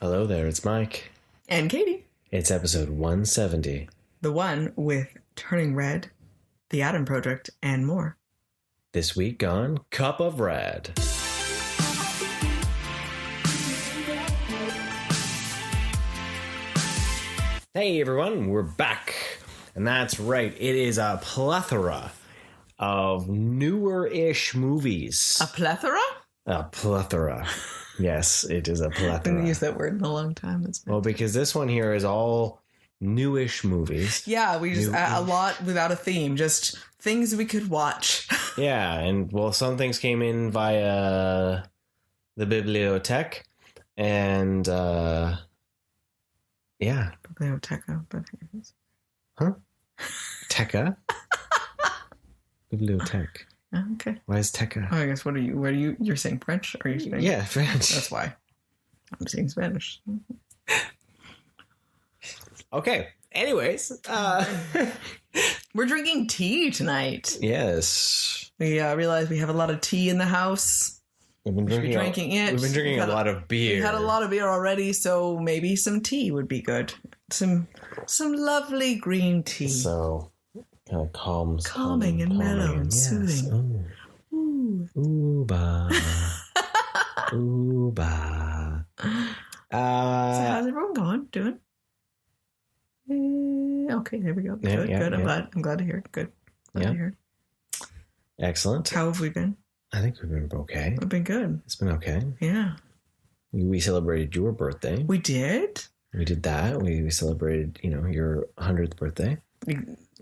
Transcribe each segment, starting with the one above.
Hello there, it's Mike. And Katie. It's episode 170. The one with Turning Red, The Atom Project, and more. This week on Cup of Red. Hey everyone, we're back. And that's right, it is a plethora of newer-ish movies. A plethora? A plethora. Yes, it is a plethora. I haven't used that word in a long time. Well, because this one here is all newish movies. Yeah, we just a lot without a theme, just things we could watch. Yeah, and well, some things came in via the bibliothèque, and yeah. Biblioteca, but huh? Teca? Bibliothèque. Okay. Why is Teca? Oh, I guess you're saying French? Or are you saying? Yeah, French. That's why. I'm saying Spanish. Okay. Anyways, we're drinking tea tonight. Yes. We realized we have a lot of tea in the house. We've been drinking it. We've been drinking a lot of beer. We had a lot of beer already, so maybe some tea would be good. Some lovely green tea. So kind of calming and mellow and soothing. Ooh. Ooh-ba. Ooh-ba. So how's everyone doing? Okay, there we go. Good, good. I'm glad to hear it. Good. Glad to hear it. Excellent. How have we been? I think we've been okay. We've been good. It's been okay. Yeah. We celebrated your birthday. We did? We did that. We celebrated, your 100th birthday.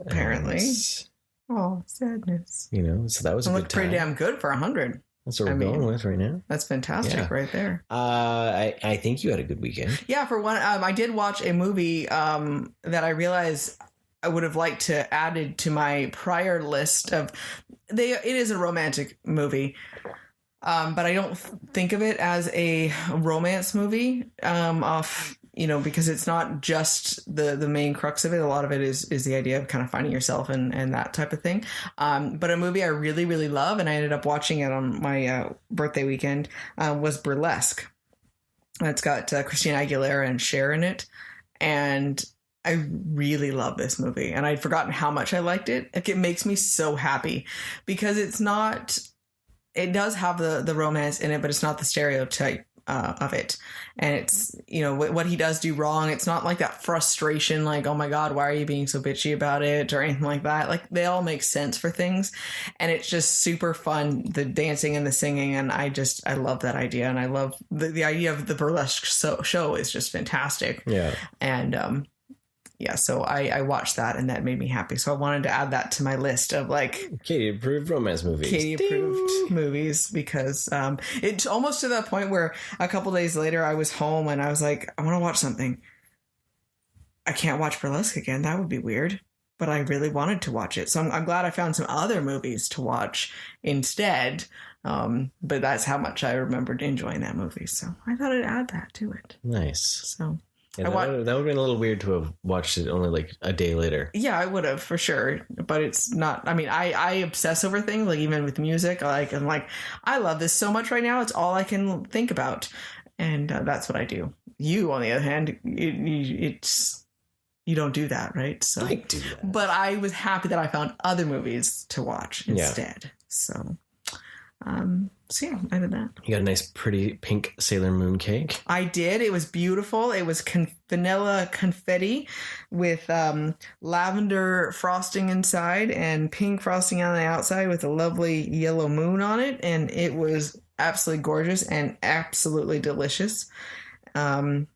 Apparently. Oh, sadness. So that was a good time. Looked pretty damn good for 100. That's what we're going with right now. That's fantastic right there. I think you had a good weekend. Yeah, for one, I did watch a movie that I realized I would have liked to added to my prior list of. It is a romantic movie, but I don't think of it as a romance movie. Because it's not just the main crux of it. A lot of it is the idea of kind of finding yourself and that type of thing. But a movie I really, really love, and I ended up watching it on my birthday weekend, was Burlesque. It's got Christina Aguilera and Cher in it. And I really love this movie. And I'd forgotten how much I liked it. Like, it makes me so happy because it's not... It does have the romance in it, but it's not the stereotype of it. And it's, what he does do wrong. It's not like that frustration, like, oh my God, why are you being so bitchy about it or anything like that. Like, they all make sense for things. And it's just super fun, the dancing and the singing. And I love that idea. And I love the idea of the burlesque show is just fantastic. Yeah. And, so I watched that and that made me happy. So I wanted to add that to my list of Katie approved romance movies. Katie approved movies because it's almost to that point where a couple days later I was home and I was like, I want to watch something. I can't watch Burlesque again. That would be weird. But I really wanted to watch it. So I'm glad I found some other movies to watch instead. But that's how much I remembered enjoying that movie. So I thought I'd add that to it. Nice. So... Yeah, that would have been a little weird to have watched it only a day later. Yeah, I would have for sure. But it's not. I mean, I obsess over things, even with music. I love this so much right now. It's all I can think about. And that's what I do. You, on the other hand, it's you don't do that, right? So I do that. But I was happy that I found other movies to watch instead. Yeah. So yeah, I did that. You got a nice, pretty pink Sailor Moon cake. I did. It was beautiful. It was vanilla confetti with lavender frosting inside and pink frosting on the outside with a lovely yellow moon on it. And it was absolutely gorgeous and absolutely delicious. We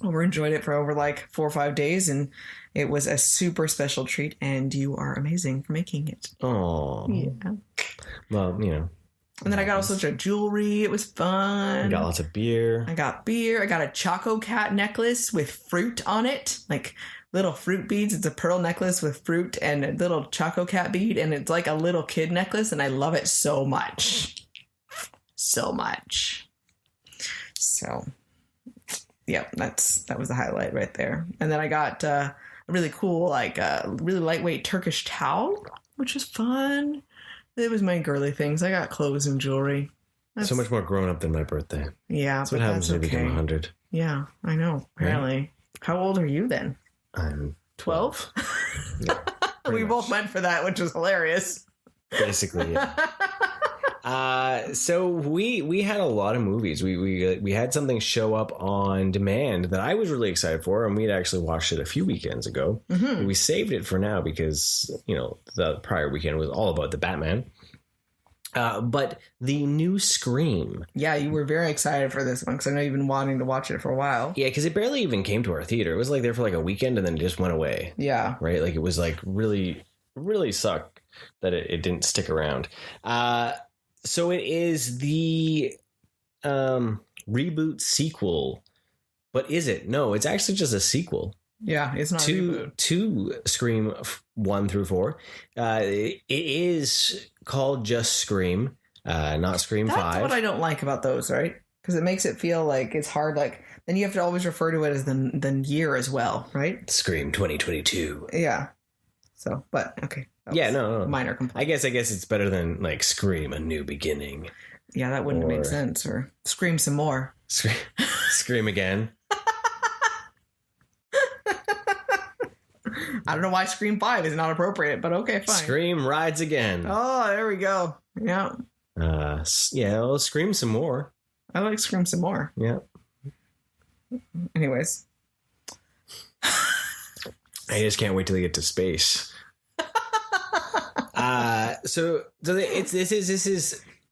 enjoyed it for over 4 or 5 days, and it was a super special treat. And you are amazing for making it. Oh, yeah. Well, And then I got all sorts of jewelry. It was fun. You got lots of beer. I got beer. I got a Choco Cat necklace with fruit on it. Little fruit beads. It's a pearl necklace with fruit and a little Choco Cat bead. And it's like a little kid necklace. And I love it so much. So much. So, yeah, that was the highlight right there. And then I got a really cool, really lightweight Turkish towel, which was fun. It was my girly things. I got clothes and jewelry. So much more grown up than my birthday. Yeah, that's what happens when you become 100. Yeah, I know. Apparently. Right? How old are you then? I'm 12. Yeah, we both went for that, which was hilarious. Basically, yeah. So we had a lot of movies. We had something show up on demand that I was really excited for, and we'd actually watched it a few weekends ago. Mm-hmm. We saved it for now because, you know, the prior weekend was all about the Batman. But the new Scream. Yeah, you were very excited for this one because I know you've been wanting to watch it for a while. Yeah, because it barely even came to our theater. It was like there for like a weekend and then it just went away. Yeah. Right? Like it was like really, really sucked that it didn't stick around. So it is the reboot sequel. But is it? No, it's actually just a sequel. Yeah, it's not a reboot. To Scream 1 through 4. It is called just Scream, not Scream 5. That's what I don't like about those, right? Because it makes it feel like it's hard. Like then you have to always refer to it as the year as well, right? Scream 2022. Yeah. So, but okay. Yeah, no. Minor complaint. I guess it's better than like Scream: A New Beginning. Yeah, that wouldn't make sense. Or Scream Some More. Scream Again. I don't know why Scream 5 is not appropriate, but okay, fine. Scream Rides Again. Oh, there we go. Yeah. Yeah, well, Scream Some More. I like Scream Some More. Yeah. Anyways. I just can't wait till they get to space. So this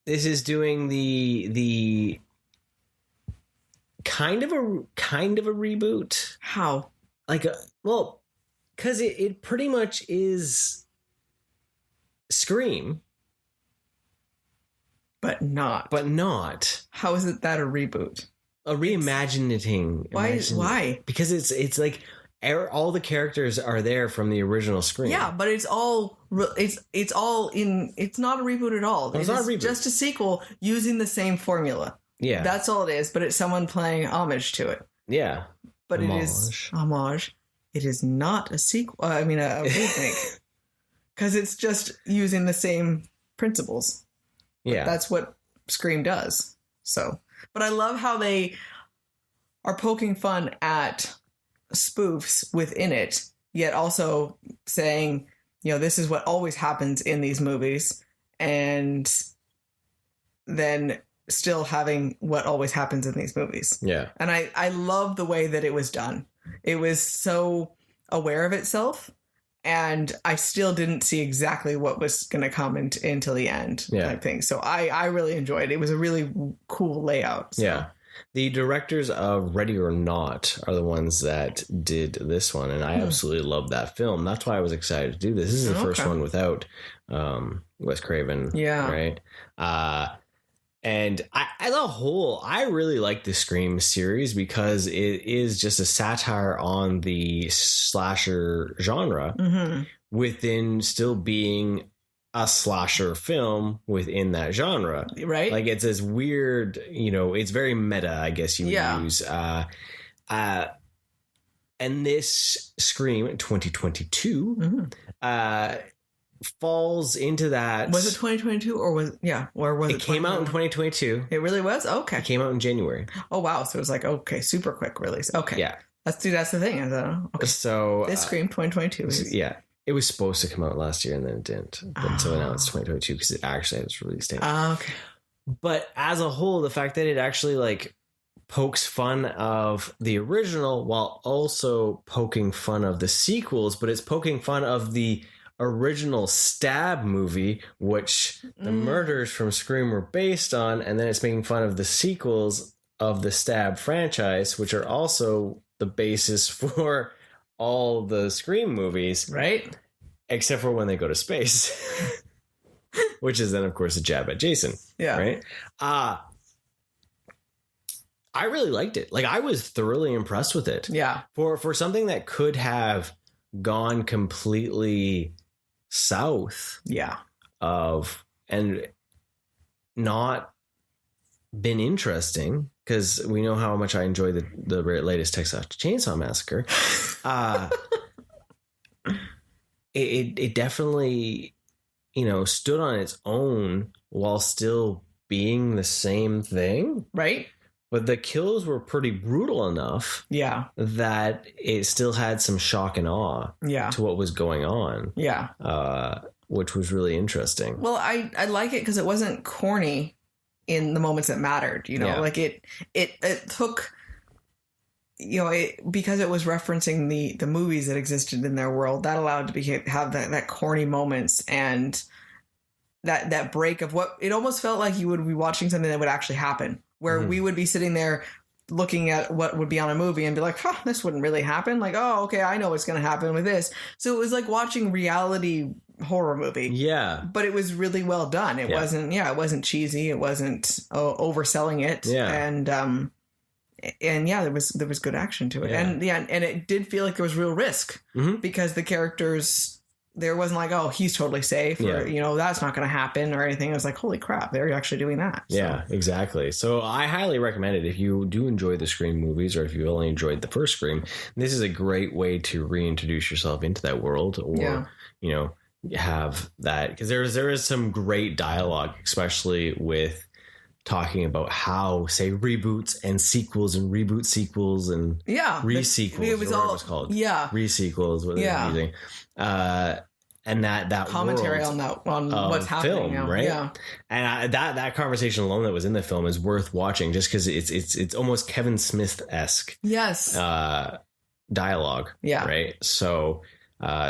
is doing the kind of a reboot. How? Because it pretty much is Scream. But not. How is it that a reboot? A reimagining. Why? Because it's like all the characters are there from the original Scream. Yeah, but it's not a reboot at all. It's not a reboot. Just a sequel using the same formula. Yeah. That's all it is, but it's someone playing homage to it. Yeah. But homage. It is homage. It is not a sequel. A remake. Because it's just using the same principles. Yeah. But that's what Scream does. So, but I love how they are poking fun at spoofs within it, yet also saying, you know, this is what always happens in these movies, and then still having what always happens in these movies. Yeah. And I love the way that it was done. It was so aware of itself, and I still didn't see exactly what was going to come until the end. Yeah. Type thing. So I really enjoyed it. It was a really cool layout. So. Yeah. The directors of Ready or Not are the ones that did this one, and I absolutely love that film. That's why I was excited to do this. This is the first one without Wes Craven. Yeah. Right? And I really like the Scream series because it is just a satire on the slasher genre within still being a slasher film within that genre. Right. Like it's this weird, you know, it's very meta, I guess you would use. And this Scream 2022 falls into that. Was it 2022 or was it came out in 2022. It really was? Okay. It came out in January. Oh wow. So it was like, okay, super quick release. Okay. Yeah. That's the thing. I thought, okay. So this Scream 2022 is it was supposed to come out last year and then it didn't. But so now it's 2022 because it actually had its release date. Okay. But as a whole, the fact that it actually like pokes fun of the original while also poking fun of the sequels, but it's poking fun of the original Stab movie, which the murders from Scream were based on, and then it's making fun of the sequels of the Stab franchise, which are also the basis for all the Scream movies, right? Except for when they go to space, which is then, of course, a jab at Jason. Yeah. Right. I really liked it. Like, I was thoroughly impressed with it. Yeah. For something that could have gone completely south. Yeah. And not been interesting, because we know how much I enjoy the latest Texas Chainsaw Massacre. It definitely, you know, stood on its own while still being the same thing. Right. but the kills were pretty brutal enough that it still had some shock and awe to what was going on. Which was really interesting. Well, I like it because it wasn't corny in the moments that mattered, like it took, because it was referencing the movies that existed in their world, that allowed to have that corny moments and that break of what it almost felt like you would be watching something that would actually happen, where we would be sitting there looking at what would be on a movie and be like, this wouldn't really happen. Like, oh, okay, I know what's going to happen with this. So it was like watching reality horror movie. Yeah. But it was really well done. It wasn't cheesy. It wasn't overselling it. Yeah. And there was good action to it. Yeah. And it did feel like there was real risk because the characters, there wasn't like, oh, he's totally safe or, that's not going to happen or anything. It was like, holy crap, they're actually doing that. So. Yeah, exactly. So I highly recommend it if you do enjoy the Scream movies or if you only enjoyed the first Scream. This is a great way to reintroduce yourself into that world or, have that, because there is some great dialogue, especially with talking about how, say, reboots and sequels and reboot sequels and re-sequels, it was all called re-sequels, what they're using, and that commentary on what's happening now. Right? Yeah, and that conversation alone that was in the film is worth watching, just because it's almost Kevin Smith-esque. Yes, dialogue. Yeah, right. So.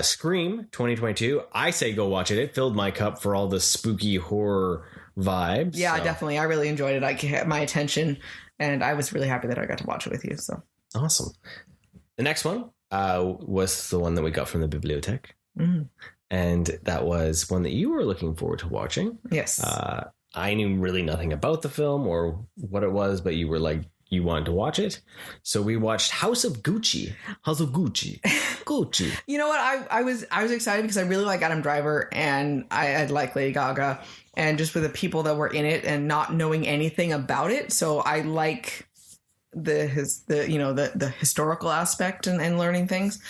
Scream 2022. I say go watch it. It filled my cup for all the spooky horror vibes. Yeah, so. Definitely. I really enjoyed it. I kept my attention, and I was really happy that I got to watch it with you. So awesome. The next one was the one that we got from the bibliothèque, and that was one that you were looking forward to watching. Yes. I knew really nothing about the film or what it was, but you were like, you wanted to watch it. So we watched House of Gucci. Gucci. You know what? I was excited because I really like Adam Driver and I like Lady Gaga, and just with the people that were in it and not knowing anything about it. So I like the historical aspect and learning things.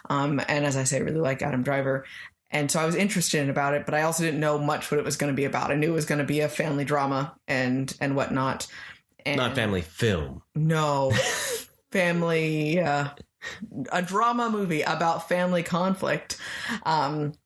And as I say, I really like Adam Driver. And so I was interested about it, but I also didn't know much what it was going to be about. I knew it was going to be a family drama and whatnot. And not family film. No. Family, a drama movie about family conflict. And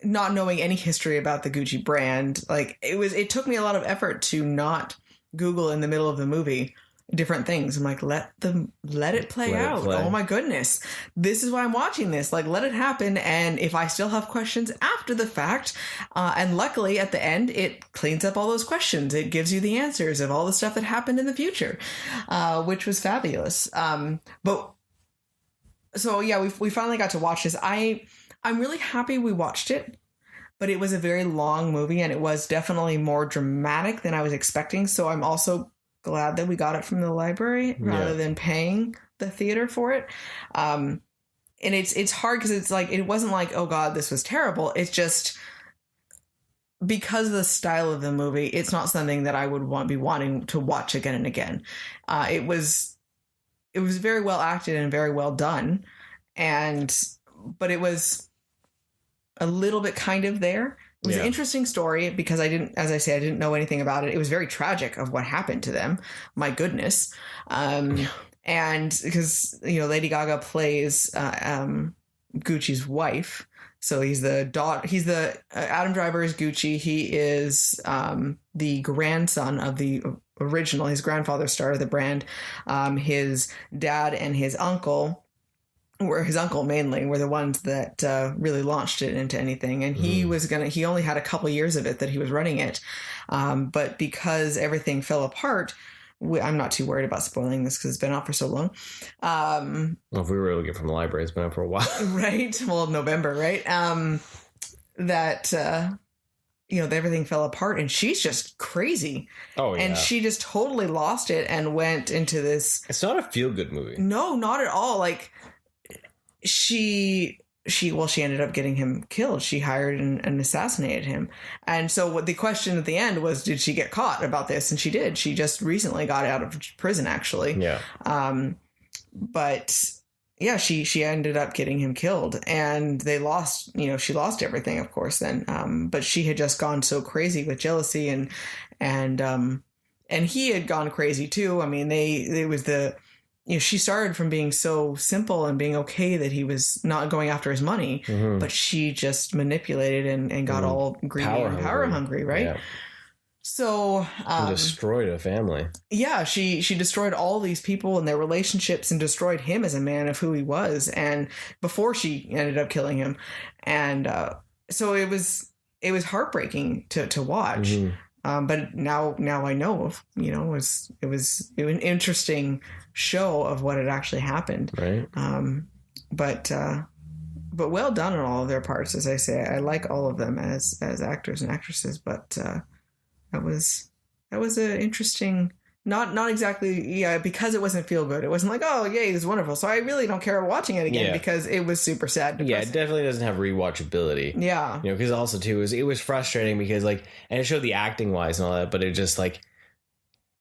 not knowing any history about the Gucci brand, like it took me a lot of effort to not Google in the middle of the movie different things. I'm like, let it play out. Oh my goodness. This is why I'm watching this. Like, let it happen. And if I still have questions after the fact, and luckily at the end, it cleans up all those questions. It gives you the answers of all the stuff that happened in the future, which was fabulous. But so yeah, we finally got to watch this. I'm really happy we watched it, but it was a very long movie and it was definitely more dramatic than I was expecting. So I'm also glad that we got it from the library rather than paying the theater for it. And it's hard because it's like, it wasn't like, oh God, this was terrible. It's just because of the style of the movie, it's not something that I would be wanting to watch again and again. It was very well acted and very well done. But it was a little bit kind of there. It was an interesting story because I didn't know anything about it. It was very tragic of what happened to them. My goodness. And because, Lady Gaga plays Gucci's wife. So he's Adam Driver is Gucci. He is the grandson of the original. His grandfather started the brand. His dad and his uncle, mainly, were the ones that really launched it into anything. And he only had a couple years of it that he was running it. But because everything fell apart, I'm not too worried about spoiling this because it's been out for so long. Well, if we were able to get from the library, it's been out for a while. Right. Well, November, right? Everything fell apart and she's just crazy. Oh, yeah. And she just totally lost it and went into this. It's not a feel-good movie. No, not at all. Like, she ended up getting him killed. She hired and assassinated him. And so what the question at the end was, did she get caught about this? And she did. She just recently got out of prison, actually. Yeah. But yeah, she ended up getting him killed and they lost, she lost everything, of course, then. But she had just gone so crazy with jealousy and and he had gone crazy too. I mean, it was she started from being so simple and being okay that he was not going after his money, but she just manipulated and got all greedy and power hungry, right? Yeah. So destroyed a family. Yeah, she destroyed all these people and their relationships and destroyed him as a man of who he was, and before she ended up killing him. And so it was heartbreaking to watch. But now I know of, it was an interesting show of what had actually happened. Right. But well done on all of their parts. As I say, I like all of them as actors and actresses, but that was an interesting, not exactly, because it wasn't feel good. It wasn't like, oh, yay, this is wonderful. So I really don't care about watching it again because it was super sad. Depressing. Yeah, it definitely doesn't have rewatchability. Yeah. Because also, too, it was frustrating because, and it showed the acting-wise and all that, but it just,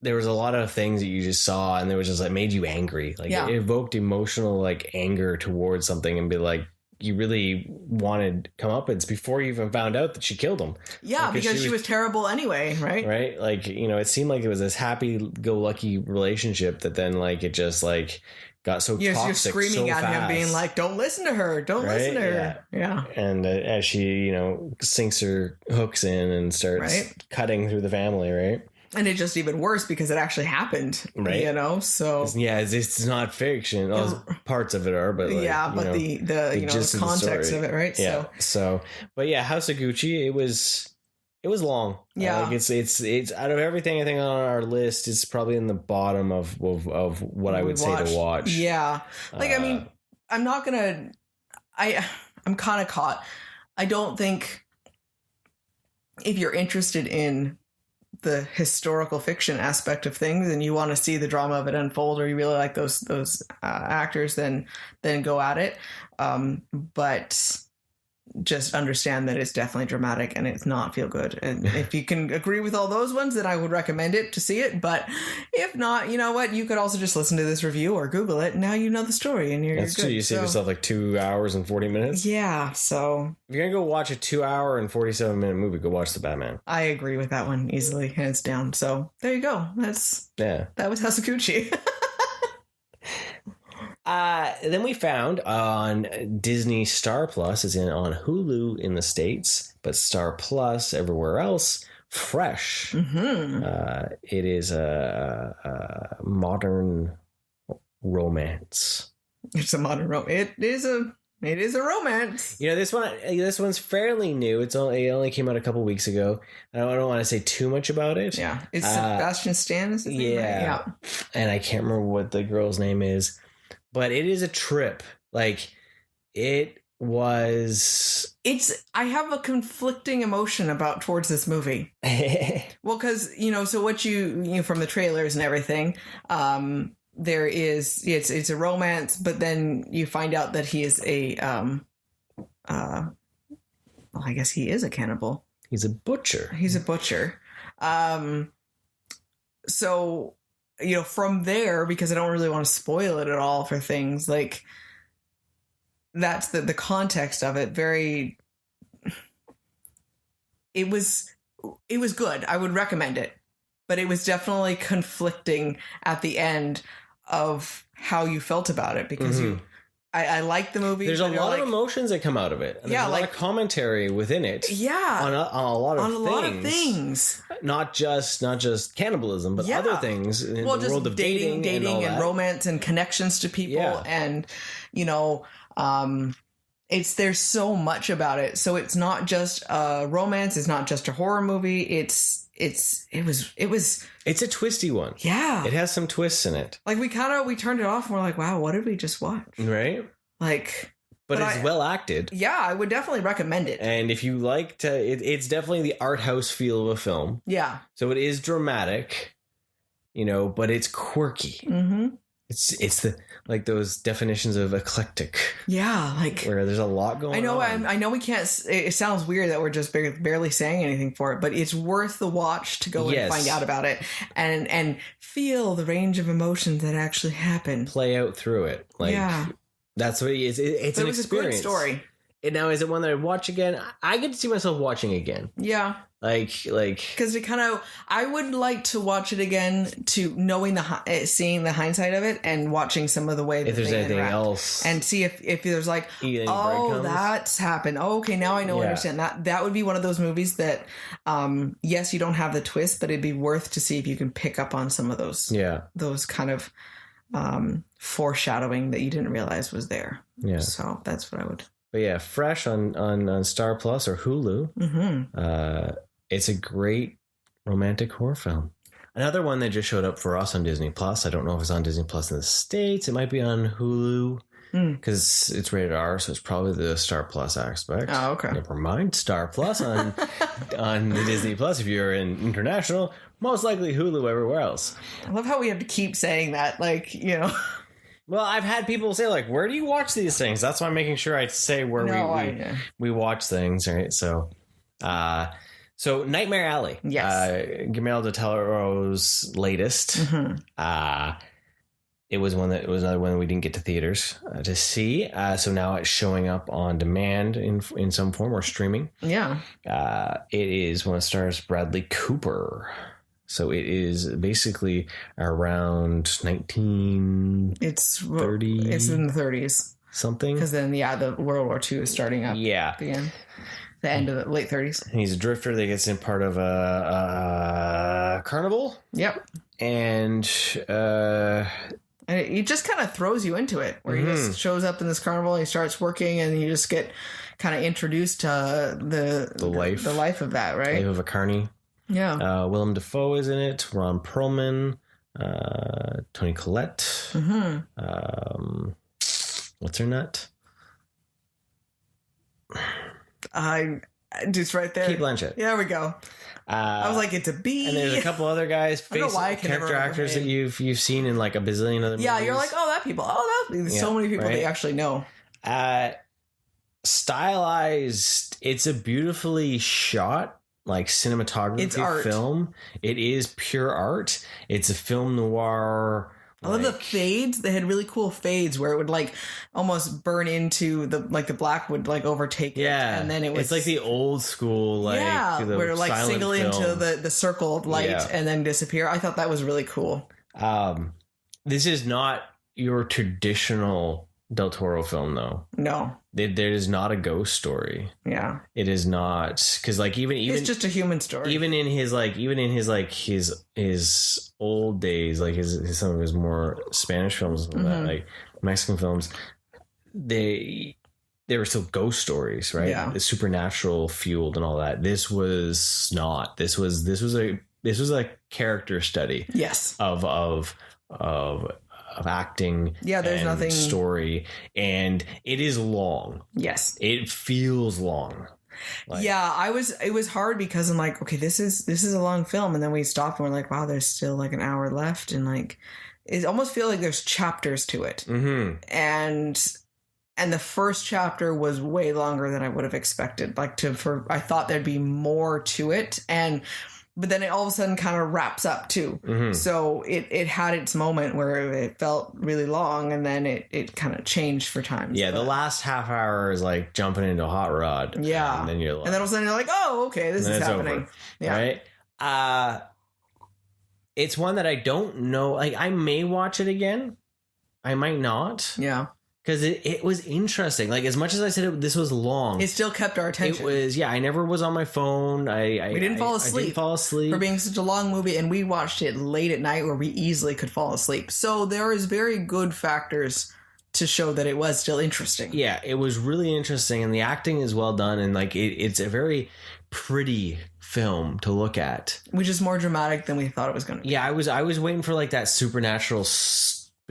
there was a lot of things that you just saw and it was just, made you angry. It evoked emotional, anger towards something and be like, you really wanted comeuppance before you even found out that she killed him. Yeah, because she was terrible anyway, right? Right? It seemed like it was this happy-go-lucky relationship that then, it just, got so toxic you're screaming so at fast. him, being like, don't listen to her. Don't listen to her. Yeah. And as she, sinks her hooks in and starts cutting through the family, right? And it's just even worse because it actually happened, right? So it's not fiction. Well, parts of it are, but the context of it, right? Yeah. So, but yeah, House of Gucci. It was long. Yeah, it's out of everything I think on our list, it's probably in the bottom of what I would say to watch. Yeah, I mean, I'm not gonna. I'm kind of caught. I don't think if you're interested in the historical fiction aspect of things and you want to see the drama of it unfold, or you really like those actors, then go at it. But just understand that it's definitely dramatic and it's not feel good. And if you can agree with all those ones, then I would recommend it to see it. But if not, you know what? You could also just listen to this review or Google it. And now you know the story and you're good. That's true. You save yourself 2 hours and 40 minutes. Yeah. So if you're going to go watch a 2 hour and 47-minute movie, go watch The Batman. I agree with that one easily, hands down. So there you go. That was House of Gucci. Then we found on Disney Star Plus, is on Hulu in the States, but Star Plus everywhere else, Fresh. It is a modern romance. It's a modern romance. It is a romance. This one's fairly new. It only came out a couple weeks ago. I don't want to say too much about it. Yeah, it's Sebastian Stan. Is his name, right? Yeah, and I can't remember what the girl's name is. But it is a trip. It was. I have a conflicting emotion towards this movie. Well, because so what you from the trailers and everything, there is it's a romance, but then you find out that he is I guess he is a cannibal. He's a butcher. So. From there, because I don't really want to spoil it at all for things, that's the context of it. It was good. I would recommend it, but it was definitely conflicting at the end of how you felt about it, because I like the movie. There's a lot of emotions that come out of it. And there's a lot of commentary within it. Yeah, on a lot of things. Not just cannibalism, but other things in the world of dating and romance and connections to people, and there's so much about it. So it's not just a romance. It's not just a horror movie. It's a twisty one. Yeah. It has some twists in it. We turned it off and we're like, wow, what did we just watch? Right. But it's well acted. Yeah, I would definitely recommend it. And if you like it's definitely the art house feel of a film. Yeah. So it is dramatic, but it's quirky. Mm-hmm. It's the those definitions of eclectic. Yeah, where there's a lot going on. I know we can't. It sounds weird that we're just barely saying anything for it, but it's worth the watch to go and find out about it and feel the range of emotions that actually happen. Play out through it. That's what it is. It's an experience. A great story. And now, is it one that I'd watch again? I get to see myself watching again. Yeah. Like, because it kind of, I would like to watch it again to knowing seeing the hindsight of it and watching some of the way that if there's anything else and see if there's like, oh, that's happened. Oh, okay, now I know, understand that. That would be one of those movies that, yes, you don't have the twist, but it'd be worth to see if you can pick up on some of those, those kind of foreshadowing that you didn't realize was there. Yeah. So that's what I would. But yeah, fresh on Star Plus or Hulu. Mm-hmm. It's a great romantic horror film. Another one that just showed up for us on Disney Plus. I don't know if it's on Disney Plus in the States. It might be on Hulu because it's rated R, so it's probably the Star Plus aspect. Oh, okay. Never mind. Star Plus on the Disney Plus. If you're in international, most likely Hulu everywhere else. I love how we have to keep saying that, like, you know. Well, I've had people say, like, where do you watch these things? That's why I'm making sure I say where we watch things, right? So, Nightmare Alley. Yes. Guillermo del Toro's latest. Mm-hmm. It was another one that we didn't get to theaters to see. So now it's showing up on demand in some form or streaming. Yeah. It is one that stars Bradley Cooper. So it is basically around 1930s. It's in the 30s. Something. Because then, the World War II is starting up. Yeah. At the end of the late 30s. He's a drifter that gets in part of a carnival. Yep. And he just kind of throws you into it, where he just shows up in this carnival and he starts working and you just get kind of introduced to the life of that, right? Life of a carny. Yeah. Willem Dafoe is in it. Ron Perlman. Toni Collette. Mm-hmm. What's her nut? Just right there. Cate Blanchett. There we go. I was like, it's a B. And there's a couple other guys, character actors that you've seen in like a bazillion other movies. Yeah, you're like, there's so many people they actually know. Stylized, it's a beautifully shot, like cinematography film. It is pure art. It's a film noir. I love the fades. They had really cool fades where it would like almost burn into the black would like overtake it. Yeah. And then it's like the old school, like where like single into the circle of light and then disappear. I thought that was really cool. This is not your traditional Del Toro film though. No. There is not a ghost story. Yeah. It is not, because like even it's just a human story. Even in his old days, like his some of his more Spanish films, like Mexican films, they were still ghost stories, right? Yeah. The supernatural fueled and all that. This was not. This was a character study. Yes. Of acting, there's nothing story, and it is long. Yes, it feels long. It was hard because I'm like, okay, this is a long film, and then we stopped and we're like, wow, there's still like an hour left, and like it almost feels like there's chapters to it. Mm-hmm. And the first chapter was way longer than I would have expected. I thought there'd be more to it, but then it all of a sudden kind of wraps up too. Mm-hmm. So it had its moment where it felt really long, and then it kind of changed for times. Yeah, the last half hour is like jumping into a hot rod. Yeah. And then all of a sudden you're like, oh, okay, this is happening. Over, yeah. Right? It's one that I don't know. Like, I may watch it again. I might not. Yeah. Because it was interesting. Like, as much as I said this was long, it still kept our attention. It was, I never was on my phone. We didn't fall asleep. I didn't fall asleep. For being such a long movie, and we watched it late at night where we easily could fall asleep. So there is very good factors to show that it was still interesting. Yeah, it was really interesting, and the acting is well done, and like it's a very pretty film to look at. Which is more dramatic than we thought it was going to be. Yeah, I was waiting for like that supernatural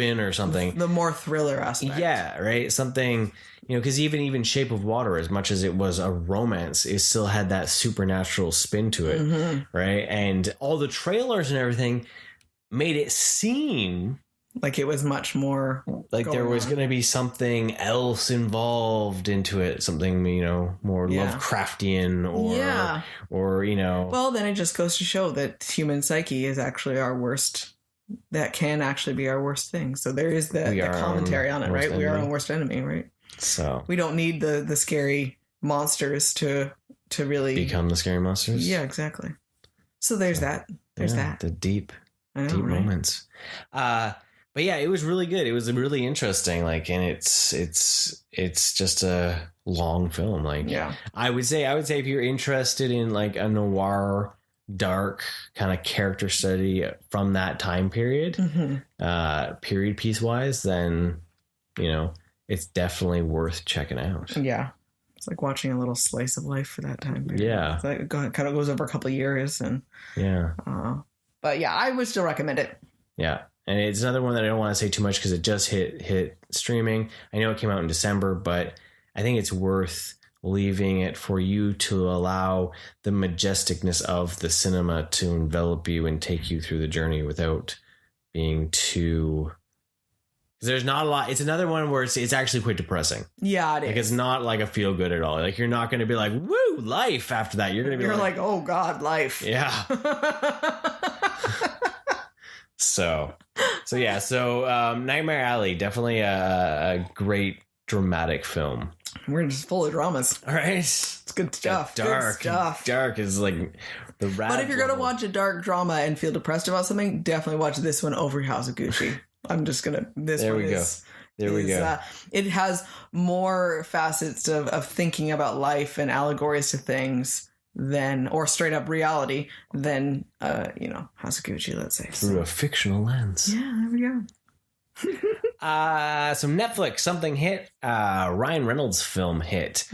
or something, the more thriller aspect. Yeah, right. Something, because even Shape of Water, as much as it was a romance, it still had that supernatural spin to it. Mm-hmm. Right. And all the trailers and everything made it seem like it was much more like there was going to be something else involved into it, something more Lovecraftian or well, then it just goes to show that human psyche is actually our worst. That can actually be our worst thing. So there is the commentary on it, right? We are our worst enemy, right? So we don't need the scary monsters to really become the scary monsters. Yeah, exactly. So there's that. There's that. The deep moments. But yeah, it was really good. It was really interesting. Like, and it's just a long film. Like, yeah, I would say if you're interested in like a noir, dark kind of character study from that time period, period piece wise, then it's definitely worth checking out. Yeah. It's like watching a little slice of life for that time period. Yeah. It's like it kind of goes over a couple of years. And yeah. But yeah, I would still recommend it. Yeah. And it's another one that I don't want to say too much because it just hit streaming. I know it came out in December, but I think it's worth leaving it for you to allow the majesticness of the cinema to envelop you and take you through the journey without being too... There's not a lot. It's another one where it's actually quite depressing. Yeah, it is. Like, it's not like a feel good at all. Like, you're not going to be like, woo, life after that. You're going to be like, oh God, life. Yeah. So Nightmare Alley, definitely a great dramatic film. We're just full of dramas. All right. It's good stuff. Dark. Good stuff. Dark is like the rap. But if you're going to watch a dark drama and feel depressed about something, definitely watch this one over House of Gucci. I'm just going to... There we go. It has more facets of thinking about life and allegories to things or straight up reality than, House of Gucci, let's say. Through a fictional lens. Yeah, there we go. So Netflix, something hit. Ryan Reynolds film hit.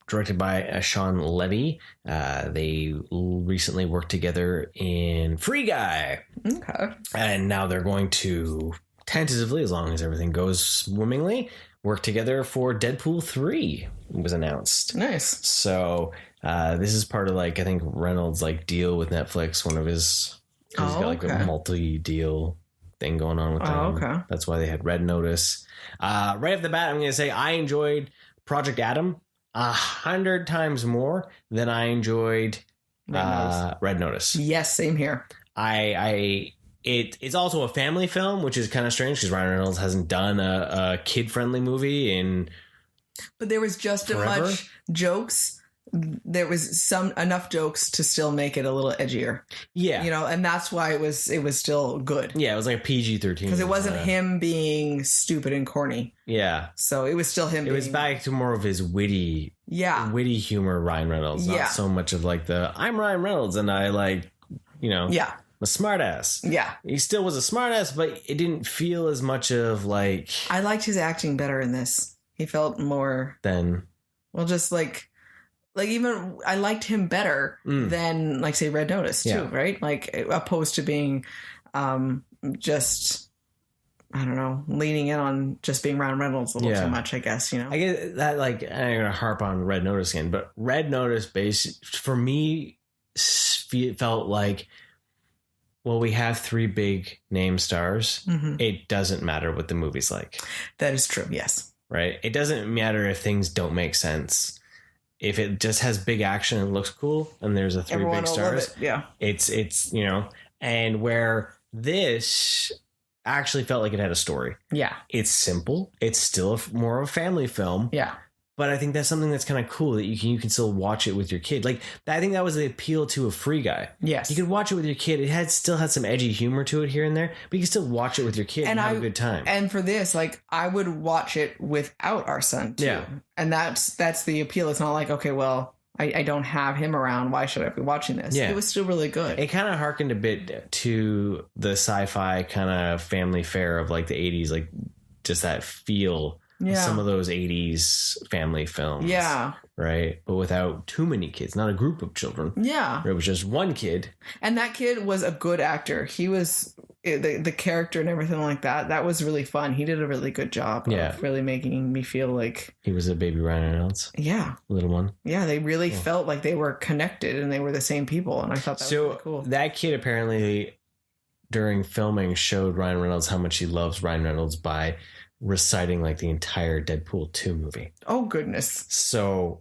Directed by Sean Levy. They recently worked together in Free Guy. Okay. And now they're going to tentatively, as long as everything goes swimmingly, work together for Deadpool 3 was announced. Nice. So this is part of I think Reynolds deal with Netflix. One of he's got a multi-deal thing going on with them. Okay. That's why they had Red Notice. Right off the bat, I'm going to say I enjoyed Project Adam 100 times more than I enjoyed Red Notice. Yes, same here. It's also a family film, which is kind of strange because Ryan Reynolds hasn't done a kid-friendly movie in But there was just as much jokes. There was enough jokes to still make it a little edgier. Yeah. And that's why it was still good. Yeah, it was like PG-13. Because it wasn't him being stupid and corny. Yeah. So it was still him. It was back to more of his witty humor, Ryan Reynolds. Not so much of I'm Ryan Reynolds and I Yeah. a smart ass. Yeah. He still was a smart ass, but it didn't feel as much of I liked his acting better in this. He felt more than just even I liked him better than say Red Notice too, right? Opposed to being just I don't know, leaning in on just being Ryan Reynolds a little too much, I guess, I get that I'm gonna harp on Red Notice again, but Red Notice for me felt we have 3 big name stars. It doesn't matter what the movie's like. That is true, yes. Right? It doesn't matter if things don't make sense. If it just has big action and looks cool and there's 3 big stars, it's and where this actually felt like it had a story. Yeah. It's simple. It's still more of a family film. Yeah. But I think that's something that's kind of cool that you can still watch it with your kid. I think that was the appeal to a Free Guy. Yes. You could watch it with your kid. It still had some edgy humor to it here and there, but you can still watch it with your kid and have a good time. And for this, I would watch it without our son too. Yeah. And that's the appeal. It's not okay, well, I don't have him around. Why should I be watching this? Yeah. It was still really good. It kind of harkened a bit to the sci-fi kind of family fare of the 80s, just that feel. Yeah. Some of those 80s family films. Yeah. Right? But without too many kids, not a group of children. Yeah. It was just one kid. And that kid was a good actor. He was the character and everything like that. That was really fun. He did a really good job of really making me feel like he was a baby Ryan Reynolds. Yeah. Little one. Yeah. They really felt like they were connected and they were the same people. And I thought that was really cool. That kid apparently during filming showed Ryan Reynolds how much he loves Ryan Reynolds by reciting the entire Deadpool 2 movie. Oh, goodness. So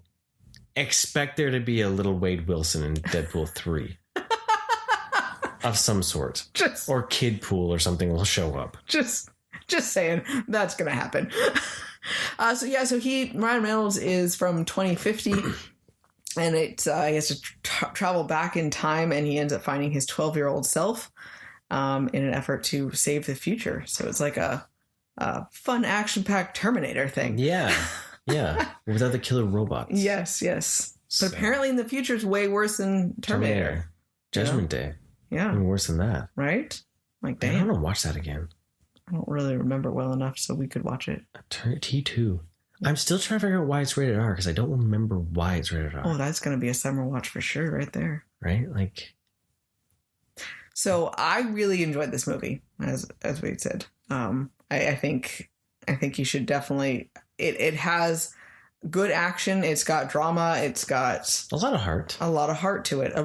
expect there to be a little Wade Wilson in Deadpool 3 of some sort. Or Kid Pool or something will show up. Just Just saying, that's going to happen. So Ryan Reynolds is from 2050, and it's he has to travel back in time, and he ends up finding his 12-year-old self in an effort to save the future. So it's like a fun, action-packed Terminator thing. Yeah, without the killer robots. Yes. But apparently in the future it's way worse than Terminator. Judgment Day. Yeah. Even worse than that. Right? Like, damn. I want to watch that again. I don't really remember well enough so we could watch it. T2. I'm still trying to figure out why it's rated R, because I don't remember why it's rated R. Oh, that's going to be a summer watch for sure right there. Right? Like... So I really enjoyed this movie, as we said. I think you should definitely... It has... good action. It's got drama. It's got a lot of heart. A lot of heart to it. I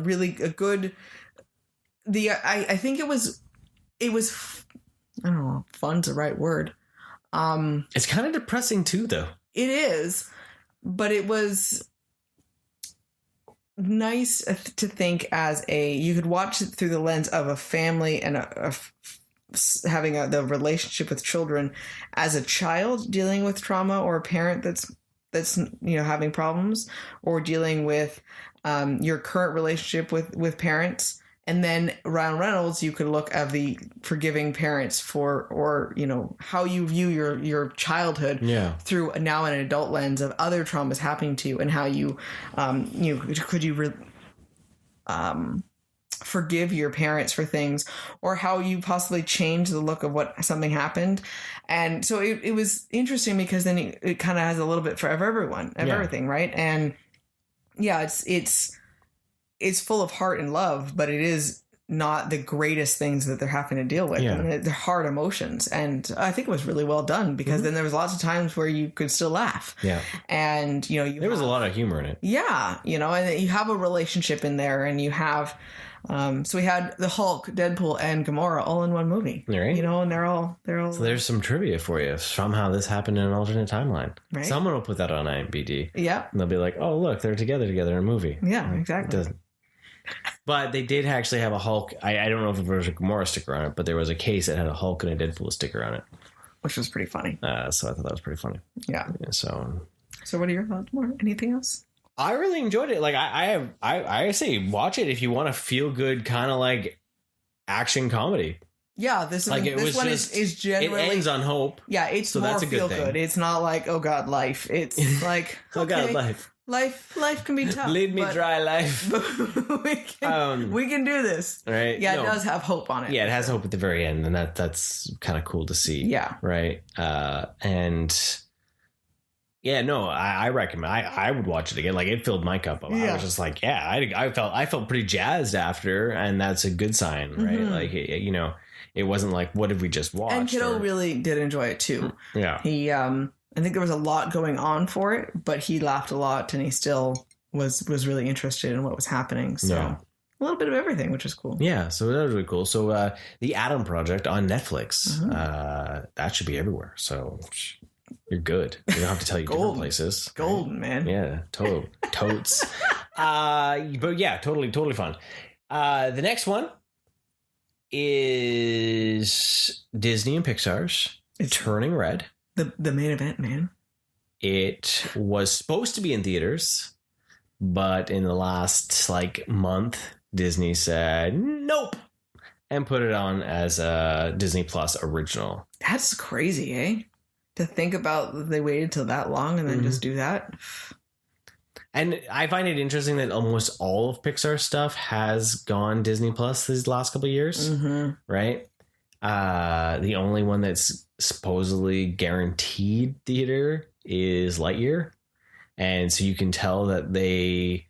think it was. I don't know. Fun's the right word. It's kind of depressing too, though. It is, but it was nice to think you could watch it through the lens of a family and having the relationship with children as a child dealing with trauma, or a parent that's having problems, or dealing with your current relationship with parents. And then Ryan Reynolds, you could look at the forgiving parents or how you view your childhood through now an adult lens of other traumas happening to you, and how you forgive your parents for things, or how you possibly change the look of what something happened. And so it was interesting, because then it kind of has a little bit for everyone, everything, right? And it's full of heart and love, but it is not the greatest things that they're having to deal with. And they're hard emotions. And I think it was really well done, because then there was lots of times where you could still laugh. Yeah. And, there was a lot of humor in it. Yeah. And you have a relationship in there, and you have... so we had the Hulk, Deadpool, and Gamora all in one movie. Right. And they're all. So there's some trivia for you. Somehow this happened in an alternate timeline. Right. Someone will put that on IMDb. Yeah. And they'll be like, "Oh, look, they're together in a movie." Yeah, exactly. It doesn't. But they did actually have a Hulk. I don't know if there was a Gamora sticker on it, but there was a case that had a Hulk and a Deadpool sticker on it, which was pretty funny. So I thought that was pretty funny. Yeah. So what are your thoughts? More? Anything else? I really enjoyed it. Like I say, watch it if you want a feel good kind of like action comedy. Yeah, this one is generally... It ends on hope. Yeah, it's so more that's a feel good. It's not like, oh God, life. It's like, oh God, life. Life can be tough. Lead me dry, life. we can do this. Right? Yeah, it does have hope on it. Yeah, it has hope at the very end, and that's kind of cool to see. Yeah. Right? And... yeah, no, I recommend. I would watch it again. Like, it filled my cup up. Yeah. I was just like, yeah, I felt pretty jazzed after, and that's a good sign, right? Mm-hmm. Like, it wasn't like, what did we just watch? And Kiddo really did enjoy it too. Yeah, he I think there was a lot going on for it, but he laughed a lot, and he still was really interested in what was happening. So a little bit of everything, which is cool. Yeah, so that was really cool. So the Adam Project on Netflix, that should be everywhere. So. You're good. You don't have to tell you different places. Golden, man. Yeah, totes. But yeah, totally fun. The next one is Disney and Pixar's Turning Red. The main event, man. It was supposed to be in theaters, but in the last month, Disney said nope and put it on as a Disney Plus original. That's crazy, eh? To think about they waited till that long and then just do that. And I find it interesting that almost all of Pixar stuff has gone Disney Plus these last couple of years, right? The only one that's supposedly guaranteed theater is Lightyear. And so you can tell that the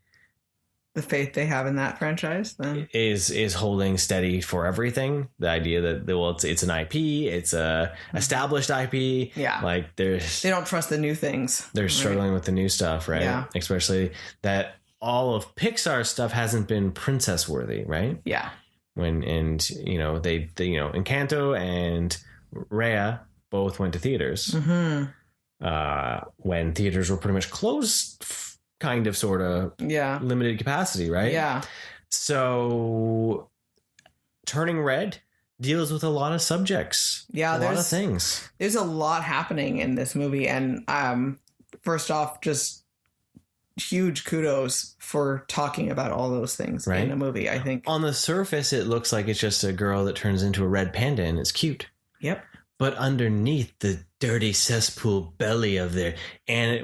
faith they have in that franchise then is holding steady for everything. The idea that it's an IP, it's a established IP. Yeah, like they don't trust the new things. They're struggling with the new stuff, right? Yeah, especially that all of Pixar stuff hasn't been princess worthy, right? Yeah, they Encanto and Raya both went to theaters when theaters were pretty much closed. Kind of, sort of, limited capacity, right? Yeah. So, Turning Red, deals with a lot of subjects. Yeah, a lot of things. There's a lot happening in this movie, and first off, just huge kudos for talking about all those things in a movie. I think on the surface, it looks like it's just a girl that turns into a red panda, and it's cute. Yep. But underneath the dirty cesspool belly of their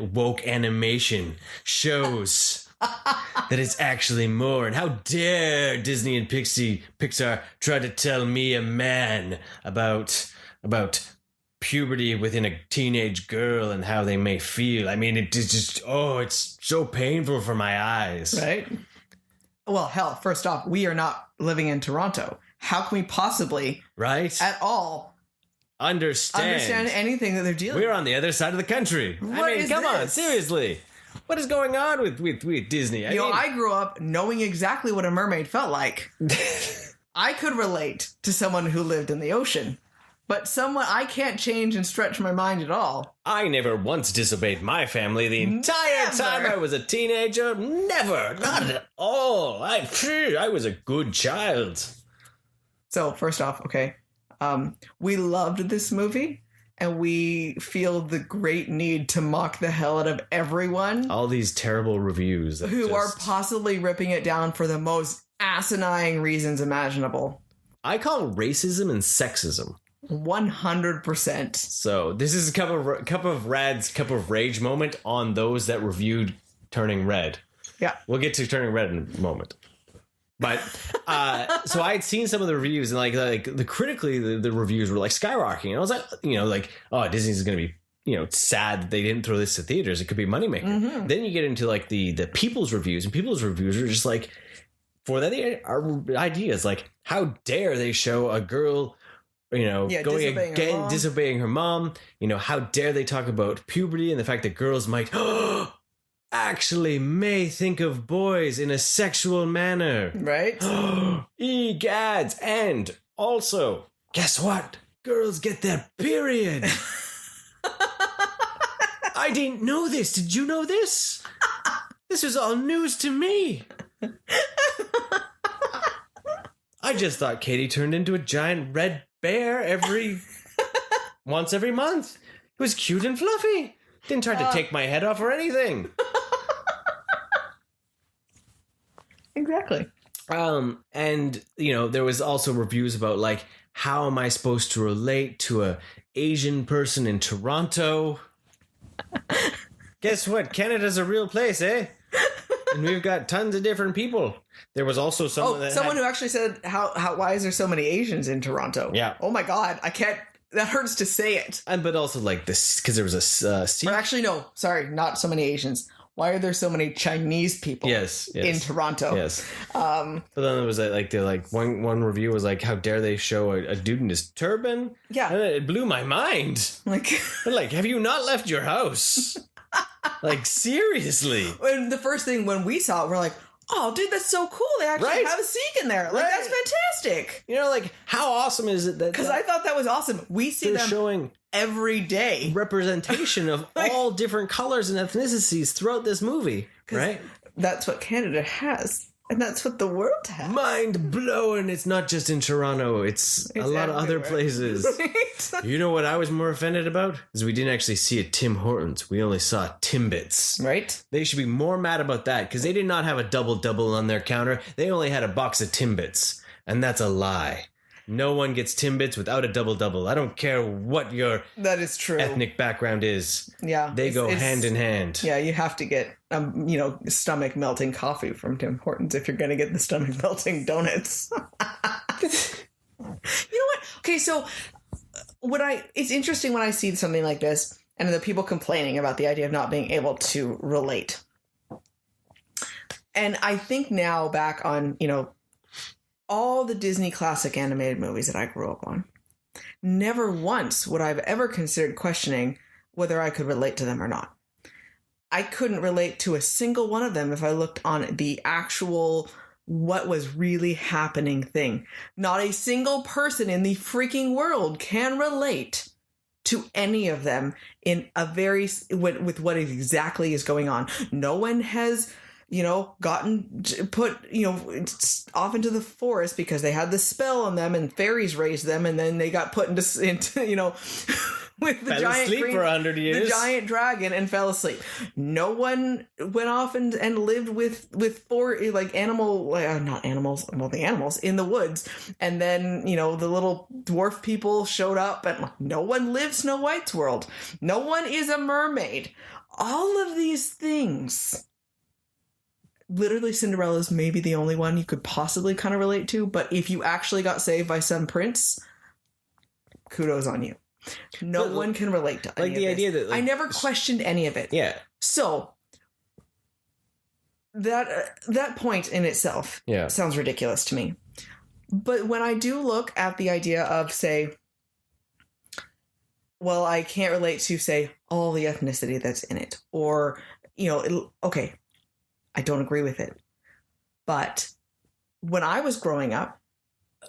woke animation shows that it's actually more. And how dare Disney and Pixar try to tell me, a man, about puberty within a teenage girl and how they may feel. I mean, it's just, it's so painful for my eyes. Right? Well, hell, first off, we are not living in Toronto. How can we possibly, at all, understand anything that they're dealing with? We're on the other side of the country. Come on, seriously. What is going on with Disney? I grew up knowing exactly what a mermaid felt like. I could relate to someone who lived in the ocean, but someone I can't change and stretch my mind at all. I never once disobeyed my family the entire time I was a teenager. Never. Not at all. I was a good child. So, first off, okay, we loved this movie. And we feel the great need to mock the hell out of everyone. All these terrible reviews. Who are possibly ripping it down for the most asinine reasons imaginable. I call racism and sexism. 100%. So this is a cup of rage moment on those that reviewed Turning Red. Yeah. We'll get to Turning Red in a moment. But so I had seen some of the reviews, and like the critically the reviews were like skyrocketing. And I was like, oh, Disney's going to be, sad that they didn't throw this to theaters. It could be a moneymaker. Mm-hmm. Then you get into like the people's reviews, and people's reviews are just like, for that ideas like, how dare they show a girl, disobeying her mom. How dare they talk about puberty and the fact that girls might actually may think of boys in a sexual manner. Right? Egads. And also, guess what? Girls get their period. I didn't know this. Did you know this? This was all news to me. I just thought Katie turned into a giant red bear once every month. It was cute and fluffy. Didn't try to take my head off or anything. Exactly. And there was also reviews about like, how am I supposed to relate to a Asian person in Toronto? Guess what? Canada's a real place, eh? And we've got tons of different people. There was also someone who actually said, why is there so many Asians in Toronto? Yeah. Oh my God, I can't. That hurts to say it. But also like this, because there was a Or actually, no, sorry, not so many Asians. Why are there so many Chinese people in Toronto? Yes. But then there was one review was like, how dare they show a dude in his turban? Yeah. And it blew my mind. Like, have you not left your house? Like, seriously. And the first thing when we saw it, we're like, oh, dude, that's so cool. They actually have a Sikh in there. Like, that's fantastic. How awesome is it that... Because I thought that was awesome. We see them showing every day. Representation of all different colors and ethnicities throughout this movie, right? That's what Canada has. And that's what the world has. Mind blowing. It's not just in Toronto. It's a lot of other places. Right? You know what I was more offended about? Is we didn't actually see a Tim Hortons. We only saw Timbits. Right? They should be more mad about that because they did not have a double on their counter. They only had a box of Timbits. And that's a lie. No one gets Timbits without a double. I don't care what your that is true ethnic background is. Yeah. They go hand in hand. Yeah, you have to get stomach melting coffee from Tim Hortons if you're going to get the stomach melting donuts. You know what? Okay, so it's interesting when I see something like this and the people complaining about the idea of not being able to relate. And I think now back on, all the Disney classic animated movies that I grew up on, never once would I have ever considered questioning whether I could relate to them or not. I couldn't relate to a single one of them if I looked on the actual what was really happening thing. Not a single person in the freaking world can relate to any of them in a with what exactly is going on. No one has gotten put, off into the forest because they had this spell on them and fairies raised them, and then they got put into with the giant asleep for 100 years. The giant dragon, and fell asleep. No one went off and lived with four not animals, well, the animals in the woods, and then the little dwarf people showed up, and no one lived Snow White's world. No one is a mermaid. All of these things. Literally, Cinderella's maybe the only one you could possibly kind of relate to, but if you actually got saved by some prince, kudos on you. No one can relate to any of the idea that I never questioned any of it. Yeah. So that point in itself sounds ridiculous to me. But when I do look at the idea of, say, well, I can't relate to, say, all the ethnicity that's in it, or okay, I don't agree with it. But when I was growing up,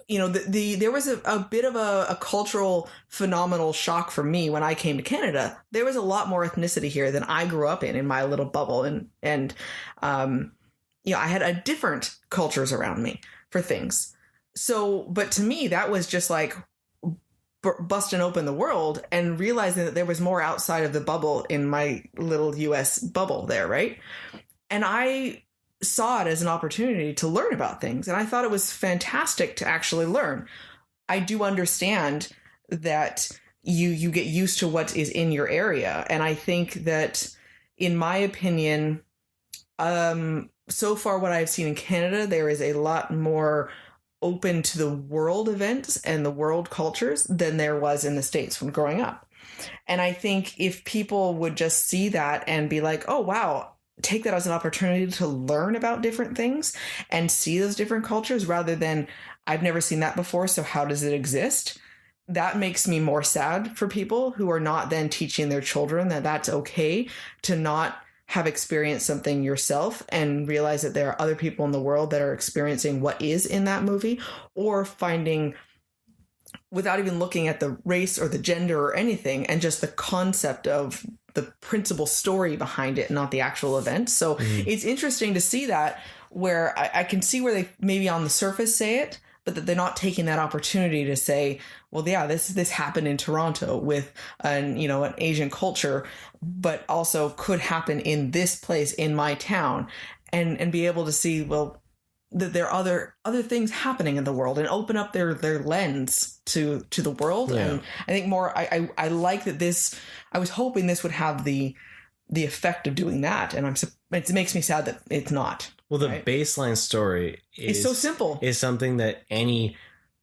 there was a bit of a cultural phenomenal shock for me when I came to Canada. There was a lot more ethnicity here than I grew up in my little bubble. And I had a different cultures around me for things. So, but to me, that was just like busting open the world and realizing that there was more outside of the bubble in my little US bubble there, right? And I saw it as an opportunity to learn about things. And I thought it was fantastic to actually learn. I do understand that you get used to what is in your area. And I think that, in my opinion, so far what I've seen in Canada, there is a lot more open to the world events and the world cultures than there was in the States when growing up. And I think if people would just see that and be like, oh, wow, take that as an opportunity to learn about different things and see those different cultures, rather than, I've never seen that before, so how does it exist? That makes me more sad for people who are not then teaching their children that that's okay to not have experienced something yourself and realize that there are other people in the world that are experiencing what is in that movie, or finding, without even looking at the race or the gender or anything, and just the concept of the principal story behind it, not the actual event. So It's interesting to see that, where I can see where they maybe on the surface say it, but that they're not taking that opportunity to say, well, yeah, this happened in Toronto with an Asian culture, but also could happen in this place in my town, and be able to see, well, that there are other things happening in the world, and open up their lens to the world. Yeah. And I think I like that this, I was hoping this would have the effect of doing that. And it makes me sad that it's not. Well, the baseline story is so simple. Is something that any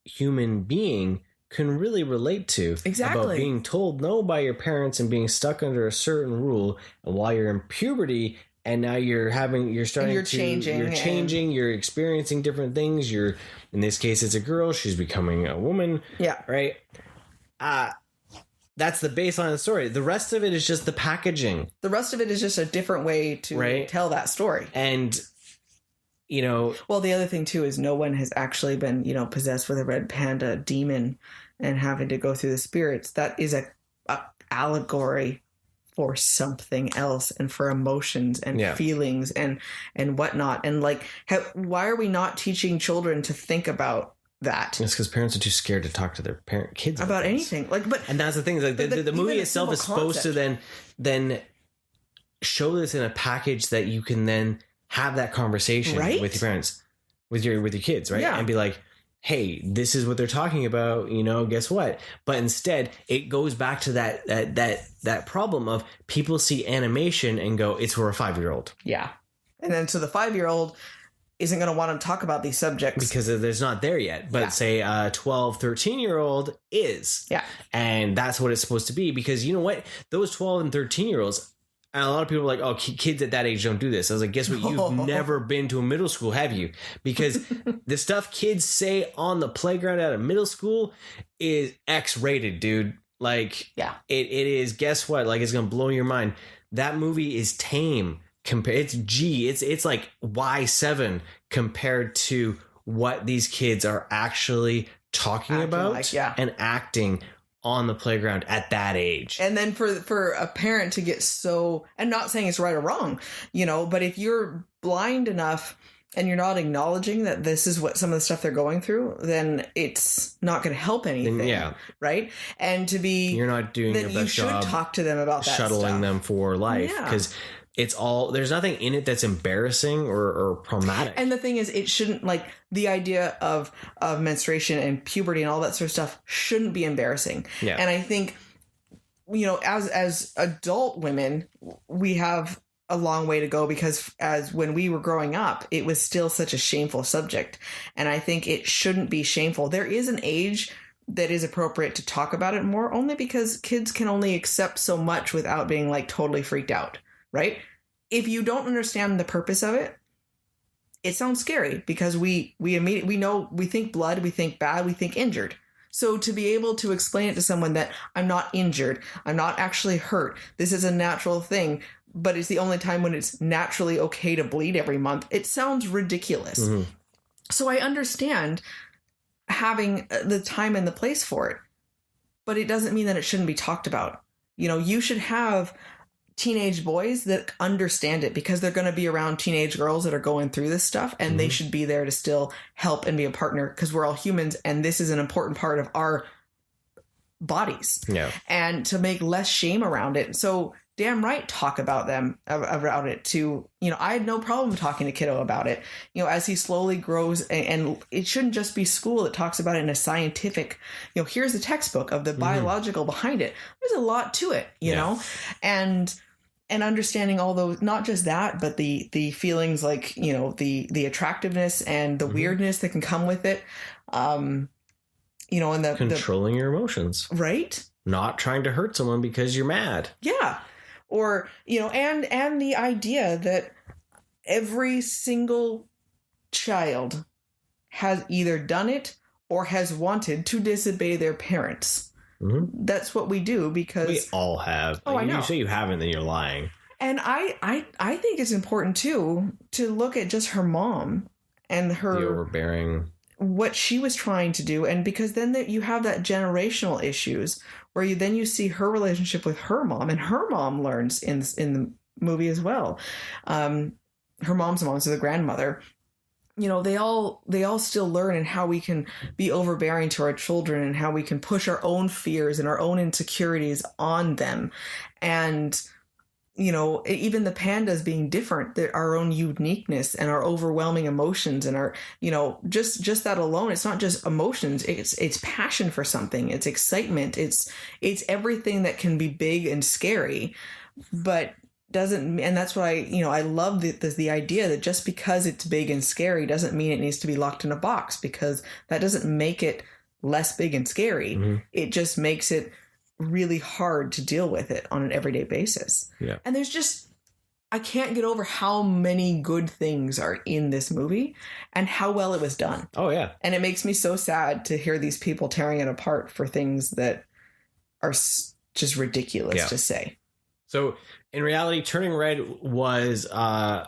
human being can really relate to. Exactly. About being told no by your parents and being stuck under a certain rule. And while you're in puberty, and now you're changing, you're experiencing different things. In this case, it's a girl. She's becoming a woman. Yeah. Right. That's the baseline of the story. The rest of it is just the packaging. The rest of it is just a different way to tell that story. And, well, the other thing too is no one has actually been, possessed with a red panda demon and having to go through the spirits. That is a allegory for something else, and for emotions and feelings and whatnot. And why are we not teaching children to think about that? It's because parents are too scared to talk to their kids about anything. And that's the thing. The movie itself is supposed to then show this in a package that you can then have that conversation with your parents, with your kids, right? Yeah. And be like, hey, this is what they're talking about, guess what? But instead, it goes back to that problem of people see animation and go, it's for a 5-year-old. Yeah. And then so the 5-year-old isn't going to want to talk about these subjects. Because there's not there yet. But say a 12, 13-year-old is. Yeah. And that's what it's supposed to be. Because you know what? Those 12 and 13-year-olds, and a lot of people are like, oh, kids at that age don't do this. I was like, guess what? You've never been to a middle school, have you? Because the stuff kids say on the playground at a middle school is X-rated, dude. It is, guess what? It's going to blow your mind. That movie is tame. It's G. It's like Y7 compared to what these kids are actually talking about and acting on the playground at that age. And then for a parent to get so, and not saying it's right or wrong, but if you're blind enough and you're not acknowledging that this is what some of the stuff they're going through, then it's not going to help anything. Yeah. Right. And you're not doing your best job. You should talk to them about that shuttling them for life, because there's nothing in it that's embarrassing or problematic. And the thing is, it shouldn't, like, the idea of menstruation and puberty and all that sort of stuff shouldn't be embarrassing. Yeah. And I think, as adult women, we have a long way to go, because as when we were growing up, it was still such a shameful subject. And I think it shouldn't be shameful. There is an age that is appropriate to talk about it more, only because kids can only accept so much without being like totally freaked out. Right? If you don't understand the purpose of it, it sounds scary, because we immediately, we think blood, we think bad, we think injured. So to be able to explain it to someone that I'm not injured, I'm not actually hurt, this is a natural thing, but it's the only time when it's naturally okay to bleed every month, it sounds ridiculous. Mm-hmm. So I understand having the time and the place for it, but it doesn't mean that it shouldn't be talked about. You should have teenage boys that understand it, because they're going to be around teenage girls that are going through this stuff, and they should be there to still help and be a partner, because we're all humans and this is an important part of our bodies. Yeah. And to make less shame around it. So damn right, talk about it too. I had no problem talking to Kiddo about it, as he slowly grows, and it shouldn't just be school that talks about it in a scientific, here's the textbook of the biological behind it. There's a lot to it, you know, and understanding all those, not just that, but the feelings like, the attractiveness and the weirdness that can come with it. And controlling your emotions, right? Not trying to hurt someone because you're mad. Yeah. Or, and the idea that every single child has either done it or has wanted to disobey their parents. Mm-hmm. That's what we do, because we all have. Oh, I know. You say you haven't, then you're lying. And I think it's important too to look at just her mom and her the overbearing, what she was trying to do, and because then you have that generational issues where you see her relationship with her mom, and her mom learns in the movie as well. Her mom's mom, so the grandmother. They all still learn, and how we can be overbearing to our children, and how we can push our own fears and our own insecurities on them. And, even the pandas being different, our own uniqueness and our overwhelming emotions and our, just that alone, it's not just emotions, it's passion for something, it's excitement, it's everything that can be big and scary, but doesn't, and that's what I love the idea that just because it's big and scary doesn't mean it needs to be locked in a box, because that doesn't make it less big and scary. Mm-hmm. It just makes it really hard to deal with it on an everyday basis. Yeah. And I can't get over how many good things are in this movie and how well it was done. Oh yeah. And it makes me so sad to hear these people tearing it apart for things that are just ridiculous to say. So in reality, Turning Red was an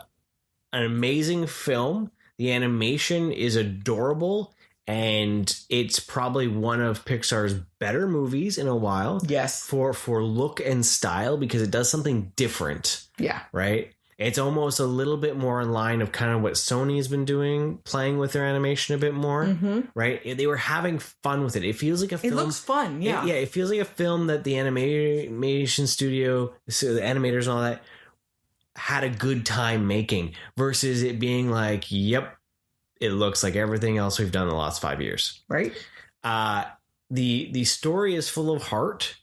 amazing film. The animation is adorable, and it's probably one of Pixar's better movies in a while. Yes. For look and style, because it does something different. Yeah. Right? It's almost a little bit more in line of kind of what Sony's been doing, playing with their animation a bit more, right? They were having fun with it. It feels like a film. It looks fun, yeah. It feels like a film that the animation studio, so the animators and all that, had a good time making, versus it being like, yep, it looks like everything else we've done in the last 5 years. Right. The story is full of heart.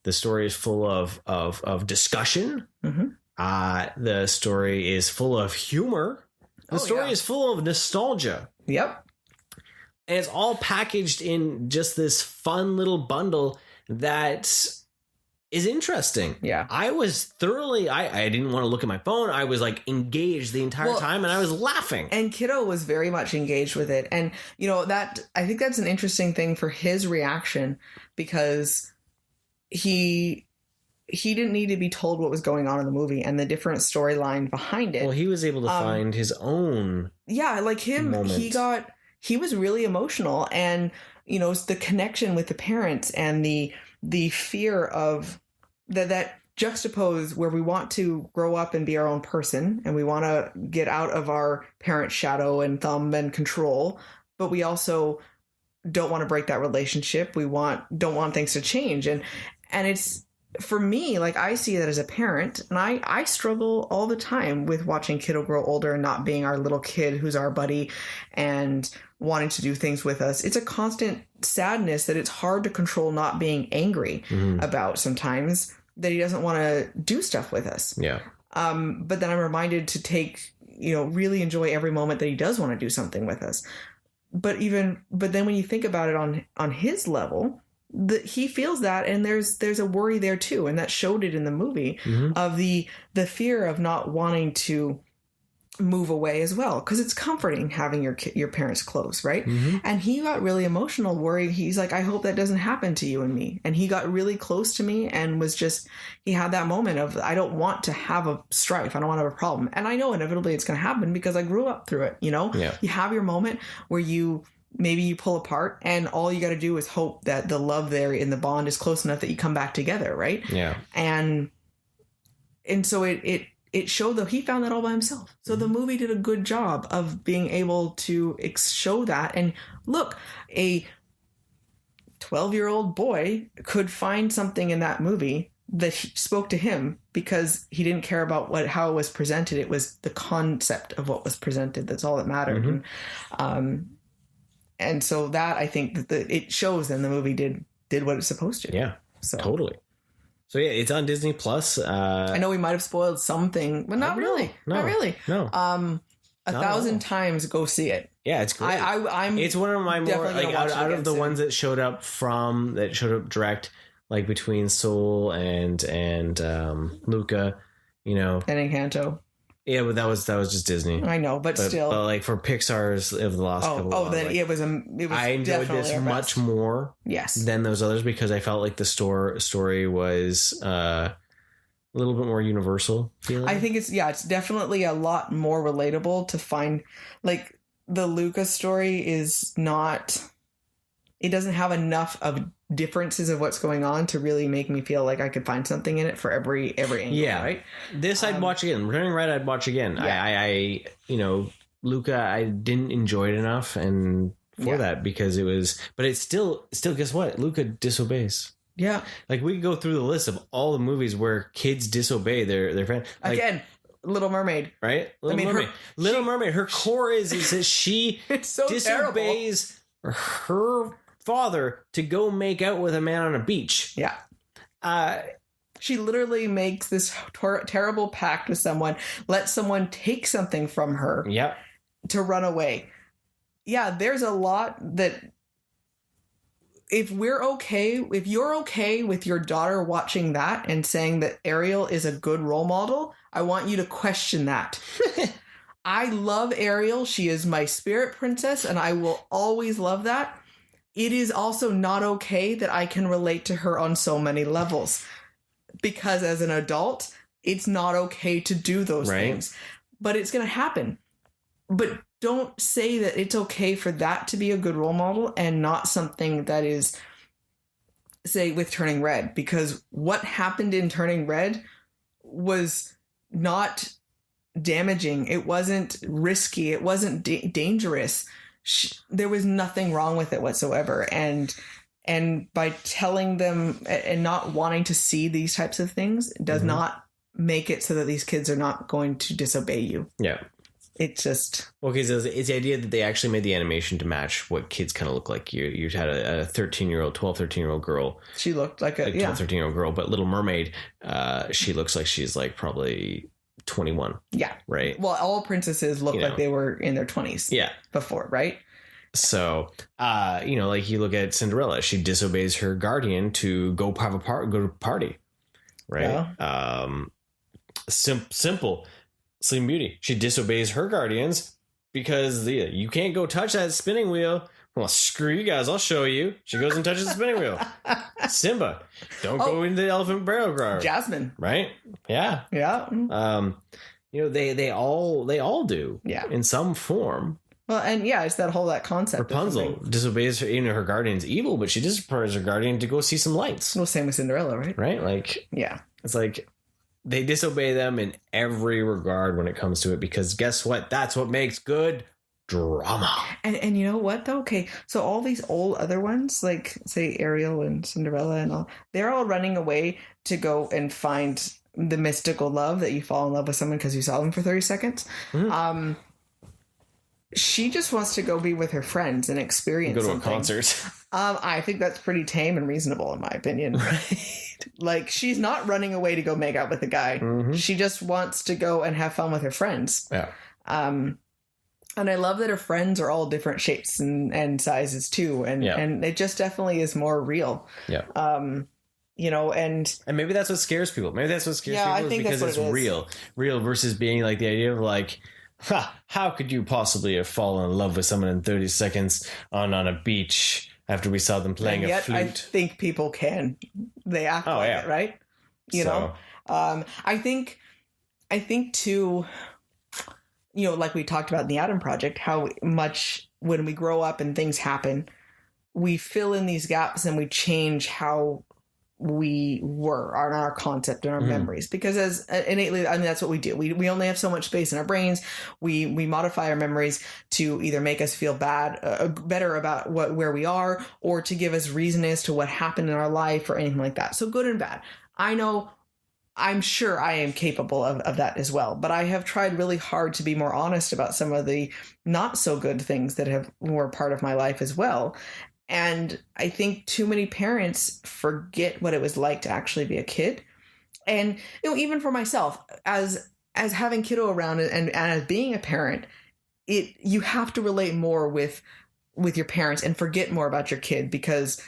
The story is full of discussion. Mm-hmm. The story is full of humor. The story is full of nostalgia. Yep. And it's all packaged in just this fun little bundle that is interesting. Yeah. I was thoroughly, I didn't want to look at my phone. I was like engaged the entire time, and I was laughing. And Kiddo was very much engaged with it. And, I think that's an interesting thing for his reaction, because he didn't need to be told what was going on in the movie and the different storyline behind it. Well, he was able to find his own. Yeah, like him, moment. He was really emotional, and, the connection with the parents and the the fear of that juxtapose where we want to grow up and be our own person and we want to get out of our parents' shadow and thumb and control, but we also don't want to break that relationship. We don't want things to change. And it's, for me, like, I see that as a parent, and I struggle all the time with watching kiddo grow older and not being our little kid who's our buddy and wanting to do things with us. It's a constant sadness that it's hard to control not being angry about sometimes, that he doesn't want to do stuff with us. Yeah. But then I'm reminded to really enjoy every moment that he does want to do something with us. But then when you think about it on his level, he feels that, and there's a worry there too, and that showed it in the movie of the fear of not wanting to move away as well, because it's comforting having your parents close, right? And he got really emotional, worried. He's like, I hope that doesn't happen to you and me. And he got really close to me and he had that moment of, I don't want to have a strife. I don't want to have a problem. And I know inevitably it's going to happen because I grew up through it. Yeah. You have your moment where maybe you pull apart, and all you got to do is hope that the love there in the bond is close enough that you come back together, right? Yeah. And so it showed that he found that all by himself. So the movie did a good job of being able to show that. And look, a 12-year-old boy could find something in that movie that spoke to him because he didn't care about how it was presented. It was the concept of what was presented. That's all that mattered. And so that, I think that it shows then the movie did what it's supposed to. Yeah, so. Totally. So yeah, it's on Disney Plus. I know we might have spoiled something, but not really. Not really. No. 1,000 times go see it. Yeah, it's great. It's one of my more, like, out of the ones that showed up direct, like between Soul and Luca, And Encanto. Yeah, but that was just Disney. I know, but still, but like for Pixar's of the last couple. Then it was. I enjoyed this much more. Yes. Than those others, because I felt like the story was a little bit more universal feeling. I think it's definitely a lot more relatable to find, like, the Luca story is not. It doesn't have enough of differences of what's going on to really make me feel like I could find something in it for every angle. Yeah, right. This I'd watch again. Returning Red, I'd watch again. Yeah. Luca, I didn't enjoy it enough, and that, because it was. But it's still. Guess what? Luca disobeys. Yeah. Like, we could go through the list of all the movies where kids disobey their friend. Like, again. Little Mermaid, right? Little Mermaid. Her core is that she disobeys her father to go make out with a man on a beach. Yeah. She literally makes this terrible pact with someone, let someone take something from her to run away. Yeah, there's a lot that if you're okay with your daughter watching that and saying that Ariel is a good role model, I want you to question that. I love Ariel. She is my spirit princess, and I will always love that. It is also not okay that I can relate to her on so many levels, because as an adult, it's not okay to do those things, but it's going to happen. But don't say that it's okay for that to be a good role model and not something that is, say, with Turning Red, because what happened in Turning Red was not damaging. It wasn't risky. It wasn't dangerous. There was nothing wrong with it whatsoever. And by telling them and not wanting to see these types of things does not make it so that these kids are not going to disobey you. Yeah. It's just... Well, because it's the idea that they actually made the animation to match what kids kind of look like. You had a 13-year-old girl. She looked like a 12, 13-year-old girl, but Little Mermaid, she looks like she's like probably 21. Yeah. Right? Well, all princesses look like they were in their 20s. Yeah. Before, right? So, like you look at Cinderella, she disobeys her guardian to go have go to a party. Right? Yeah. Simple. Sleeping Beauty. She disobeys her guardians because you can't go touch that spinning wheel. Well, screw you guys. I'll show you. She goes and touches the spinning wheel. Simba. Don't go into the elephant barrel ground. Jasmine. Right? Yeah. Yeah. They all do. Yeah. In some form. Well, and yeah, it's that concept. Rapunzel disobeys her guardian's evil, but she disobeys her guardian to go see some lights. Well, same with Cinderella, right? Right? Like, yeah. It's like they disobey them in every regard when it comes to it, because guess what? That's what makes good drama. And you know what though? Okay, so all these old other ones, like say Ariel and Cinderella and all, they're all running away to go and find the mystical love that you fall in love with someone because you saw them for 30 seconds. Mm-hmm. She just wants to go be with her friends and experience go to something. A concert. I think that's pretty tame and reasonable in my opinion. Right. Like, she's not running away to go make out with a guy. Mm-hmm. She just wants to go and have fun with her friends. Yeah. And I love that her friends are all different shapes and sizes too. And it just definitely is more real. Yeah. You know, and maybe that's what scares people. Maybe that's what scares people I think because it's real versus being like the idea of like, how could you possibly have fallen in love with someone in 30 seconds on a beach after we saw them playing a flute? I think people can. They act like it, right? You know? I think too, you know, like we talked about in the Adam Project, how much when we grow up and things happen, we fill in these gaps and we change how we were on our concept and our memories, because as innately, I mean, that's what we do. We only have so much space in our brains. We modify our memories to either make us feel better about where we are, or to give us reason as to what happened in our life or anything like that. So good and bad. I'm sure I am capable of that as well, but I have tried really hard to be more honest about some of the not so good things that were part of my life as well. And I think too many parents forget what it was like to actually be a kid. And, you know, even for myself, as having kiddo around and as being a parent, you have to relate more with your parents and forget more about your kid, because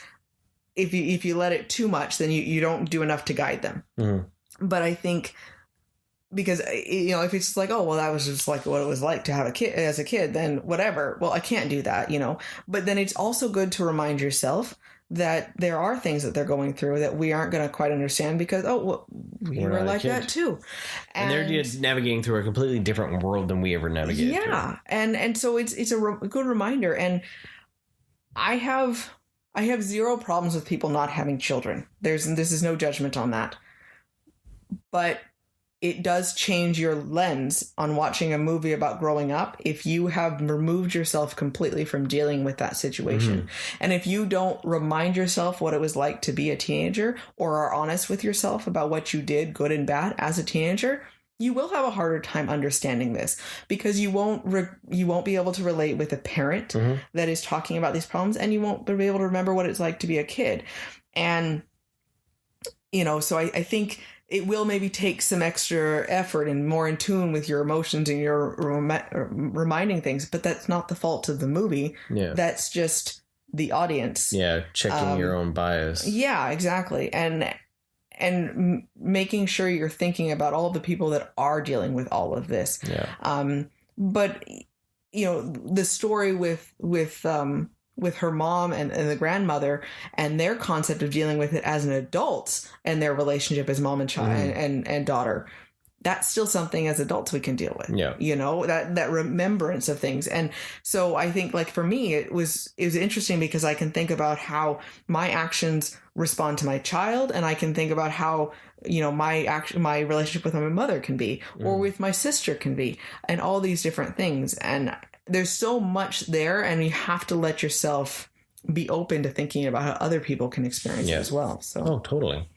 if you let it too much, then you don't do enough to guide them. Mm-hmm. But I think, because, you know, if it's just like, oh, well, that was just like what it was like to have a kid as a kid, then whatever. Well, I can't do that, you know. But then it's also good to remind yourself that there are things that they're going through that we aren't going to quite understand, because, oh, well, we were like that too. And they're just navigating through a completely different world than we ever navigated through. Yeah. And so it's a good reminder. And I have zero problems with people not having children. This is no judgment on that. But it does change your lens on watching a movie about growing up if you have removed yourself completely from dealing with that situation. Mm-hmm. And if you don't remind yourself what it was like to be a teenager, or are honest with yourself about what you did, good and bad, as a teenager, you will have a harder time understanding this, because you won't be able to relate with a parent mm-hmm. that is talking about these problems, and you won't be able to remember what it's like to be a kid. And, you know, so I think it will maybe take some extra effort and more in tune with your emotions and your reminding things, but that's not the fault of the movie. Yeah. That's just the audience. Yeah, checking your own bias. Yeah, exactly. And making sure you're thinking about all the people that are dealing with all of this. Yeah. But, you know, the story with her mom and the grandmother and their concept of dealing with it as an adult and their relationship as mom and child and daughter, that's still something as adults we can deal with. Yeah. You know, that remembrance of things. And so I think, like, for me, it was interesting because I can think about how my actions respond to my child, and I can think about how, you know, my relationship with my mother can be, or with my sister can be, and all these different things. And there's so much there, and you have to let yourself be open to thinking about how other people can experience it as well. So, oh, totally.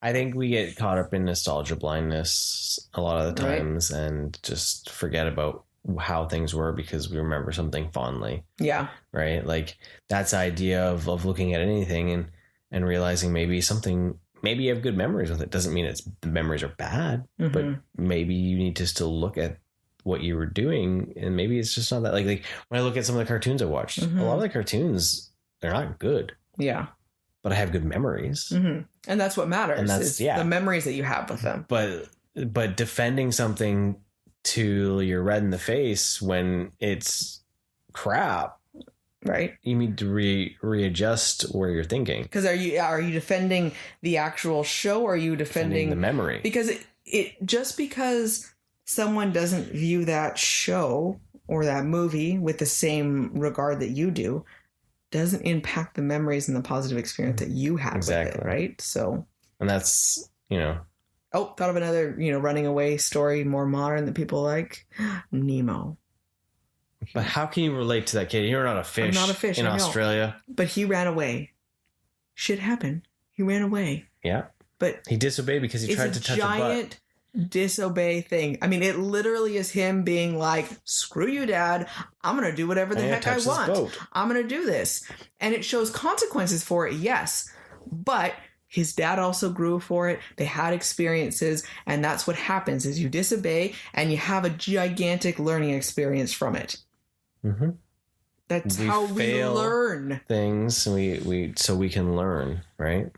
I think we get caught up in nostalgia blindness a lot of the times, and just forget about how things were because we remember something fondly. Yeah. Right. Like, that's the idea of looking at anything and realizing maybe you have good memories with it. Doesn't mean the memories are bad, mm-hmm. but maybe you need to still look at what you were doing, and maybe it's just not that, like when I look at some of the cartoons I watched, mm-hmm. a lot of the cartoons, they're not good. Yeah. But I have good memories. Mm-hmm. And that's what matters. And that's the memories that you have with them. But defending something till you're red in the face when it's crap, right? You need to readjust where you're thinking. Because are you defending the actual show, or are you defending the memory? Because it just because someone doesn't view that show or that movie with the same regard that you do doesn't impact the memories and the positive experience that you had with it, right? So, and that's, thought of another, running away story, more modern that people like. Nemo. But how can you relate to that kid? You're not a fish. I'm not a fish in Australia. But he ran away. Shit happened. He ran away. Yeah. But he disobeyed because he tried to touch a butt. Giant disobey thing. I mean, it literally is him being like, screw you, Dad. I'm going to do whatever the heck I want. I'm going to do this. And it shows consequences for it, yes. But his dad also grew for it. They had experiences. And that's what happens is you disobey and you have a gigantic learning experience from it. Mm-hmm. That's how we learn things. So we can learn, right?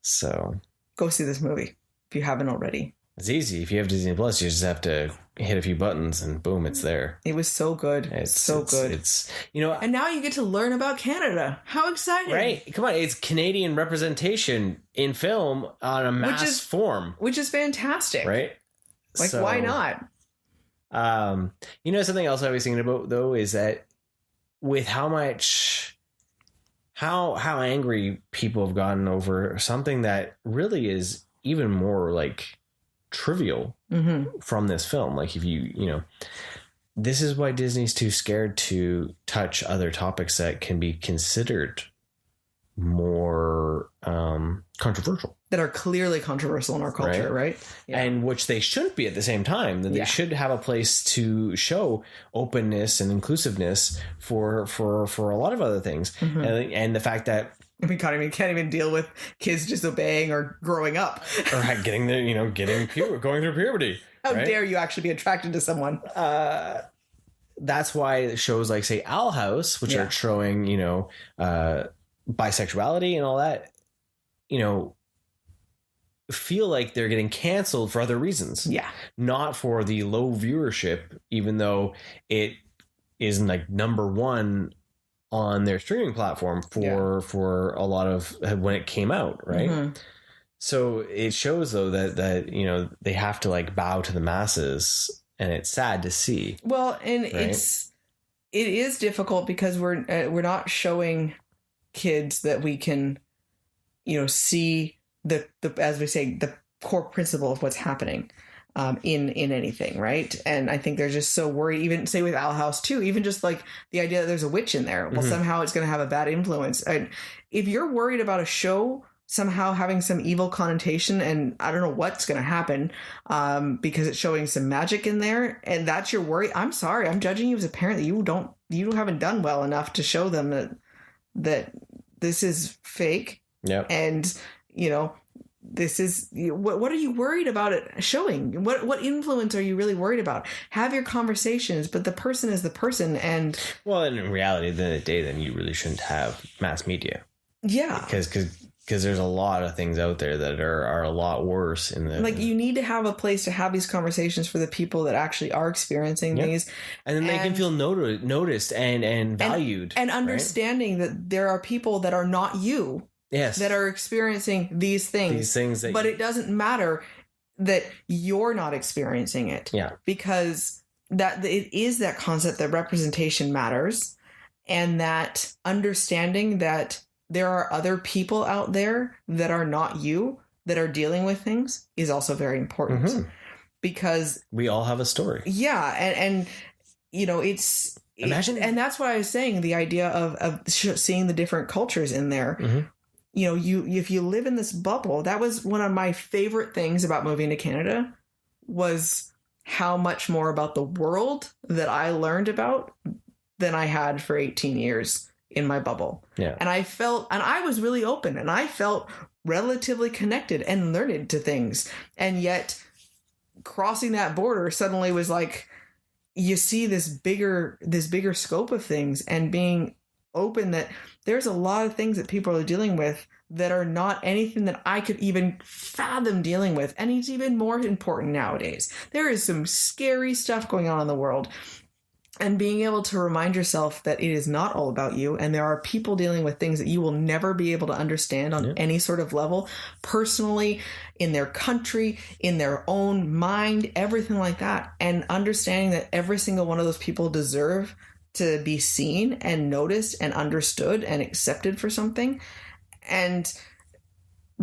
So go see this movie if you haven't already. It's easy. If you have Disney Plus, you just have to hit a few buttons and boom, it's there. It was so good. It's so good. It's and now you get to learn about Canada. How exciting! Right? Come on, it's Canadian representation in film on a mass form, which is fantastic, right? Why not? Something else I was thinking about though is that with how angry people have gotten over something that really is even more trivial from this film. If this is why Disney's too scared to touch other topics that can be considered more controversial, that are clearly controversial in our culture, right? Yeah. And which they shouldn't be at the same time. That they should have a place to show openness and inclusiveness for a lot of other things, and the fact that we can't even deal with kids disobeying or growing up or getting there, going through puberty. How dare you actually be attracted to someone? That's why shows like, say, Owl House, which are showing, bisexuality and all that, feel like they're getting canceled for other reasons. Yeah. Not for the low viewership, even though it is number one on their streaming platform for a lot of when it came out, right? Mm-hmm. So it shows though that they have to bow to the masses, and it's sad to see. Well, and it is difficult because we're not showing kids that we can see the as we say, the core principle of what's happening in anything, right? And I think they're just so worried, even say with Owl House too, even just the idea that there's a witch in there, well, somehow it's going to have a bad influence. And if you're worried about a show somehow having some evil connotation, and I don't know what's going to happen because it's showing some magic in there, and that's your worry, I'm sorry, I'm judging you as a parent that you haven't done well enough to show them that this is fake. Yeah. And this is what are you worried about it showing? What influence are you really worried about? Have your conversations, but the person is the person. And well, and in reality, at the end of the day, then you really shouldn't have mass media. Yeah, because there's a lot of things out there that are a lot worse in the you need to have a place to have these conversations for the people that actually are experiencing these, and then they can feel noticed and valued, and understanding that there are people that are not you. Yes. That are experiencing these things. But it doesn't matter that you're not experiencing it. Yeah. Because that it is that concept that representation matters, and that understanding that there are other people out there that are not you that are dealing with things is also very important. Mm-hmm. Because we all have a story. Yeah. And it's imagine, and that's what I was saying, the idea of seeing the different cultures in there. Mm-hmm. If you live in this bubble, that was one of my favorite things about moving to Canada, was how much more about the world that I learned about than I had for 18 years in my bubble. Yeah. And I was really open, and I felt relatively connected and learned to things. And yet crossing that border suddenly was you see this bigger scope of things, and being open that there's a lot of things that people are dealing with that are not anything that I could even fathom dealing with. And it's even more important nowadays. There is some scary stuff going on in the world. And being able to remind yourself that it is not all about you, and there are people dealing with things that you will never be able to understand on any sort of level, personally, in their country, in their own mind, everything like that. And understanding that every single one of those people deserve to be seen and noticed and understood and accepted for something. And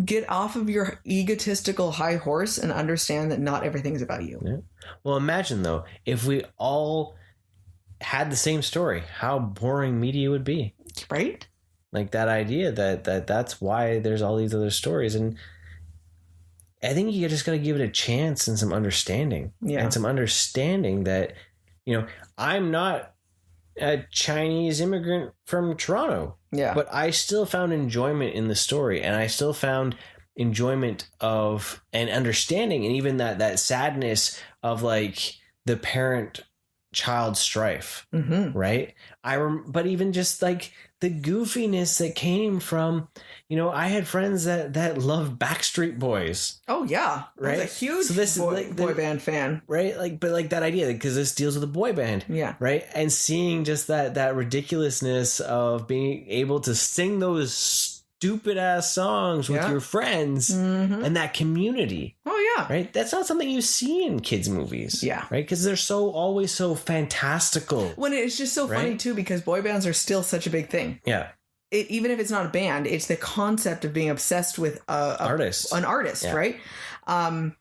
get off of your egotistical high horse and understand that not everything is about you. Yeah. Well, imagine, though, if we all had the same story, how boring media would be. Right? Like that idea that's why there's all these other stories. And I think you just got to give it a chance and some understanding. Yeah. And some understanding that, I'm not a Chinese immigrant from Toronto. Yeah. But I still found enjoyment in the story, and I still found enjoyment of and understanding, and even that sadness of like the parent-child strife, right? But even just like the goofiness that came from, I had friends that loved Backstreet Boys. Oh yeah, right. I was a huge boy band fan, right? But that idea, because this deals with a boy band, yeah, right? And seeing just that ridiculousness of being able to sing those stupid ass songs with your friends and that community. Oh yeah, right. That's not something you see in kids' movies. Yeah, right. Because they're always so fantastical. When it's just so funny too, because boy bands are still such a big thing. Yeah. Even if it's not a band, it's the concept of being obsessed with an artist, right? And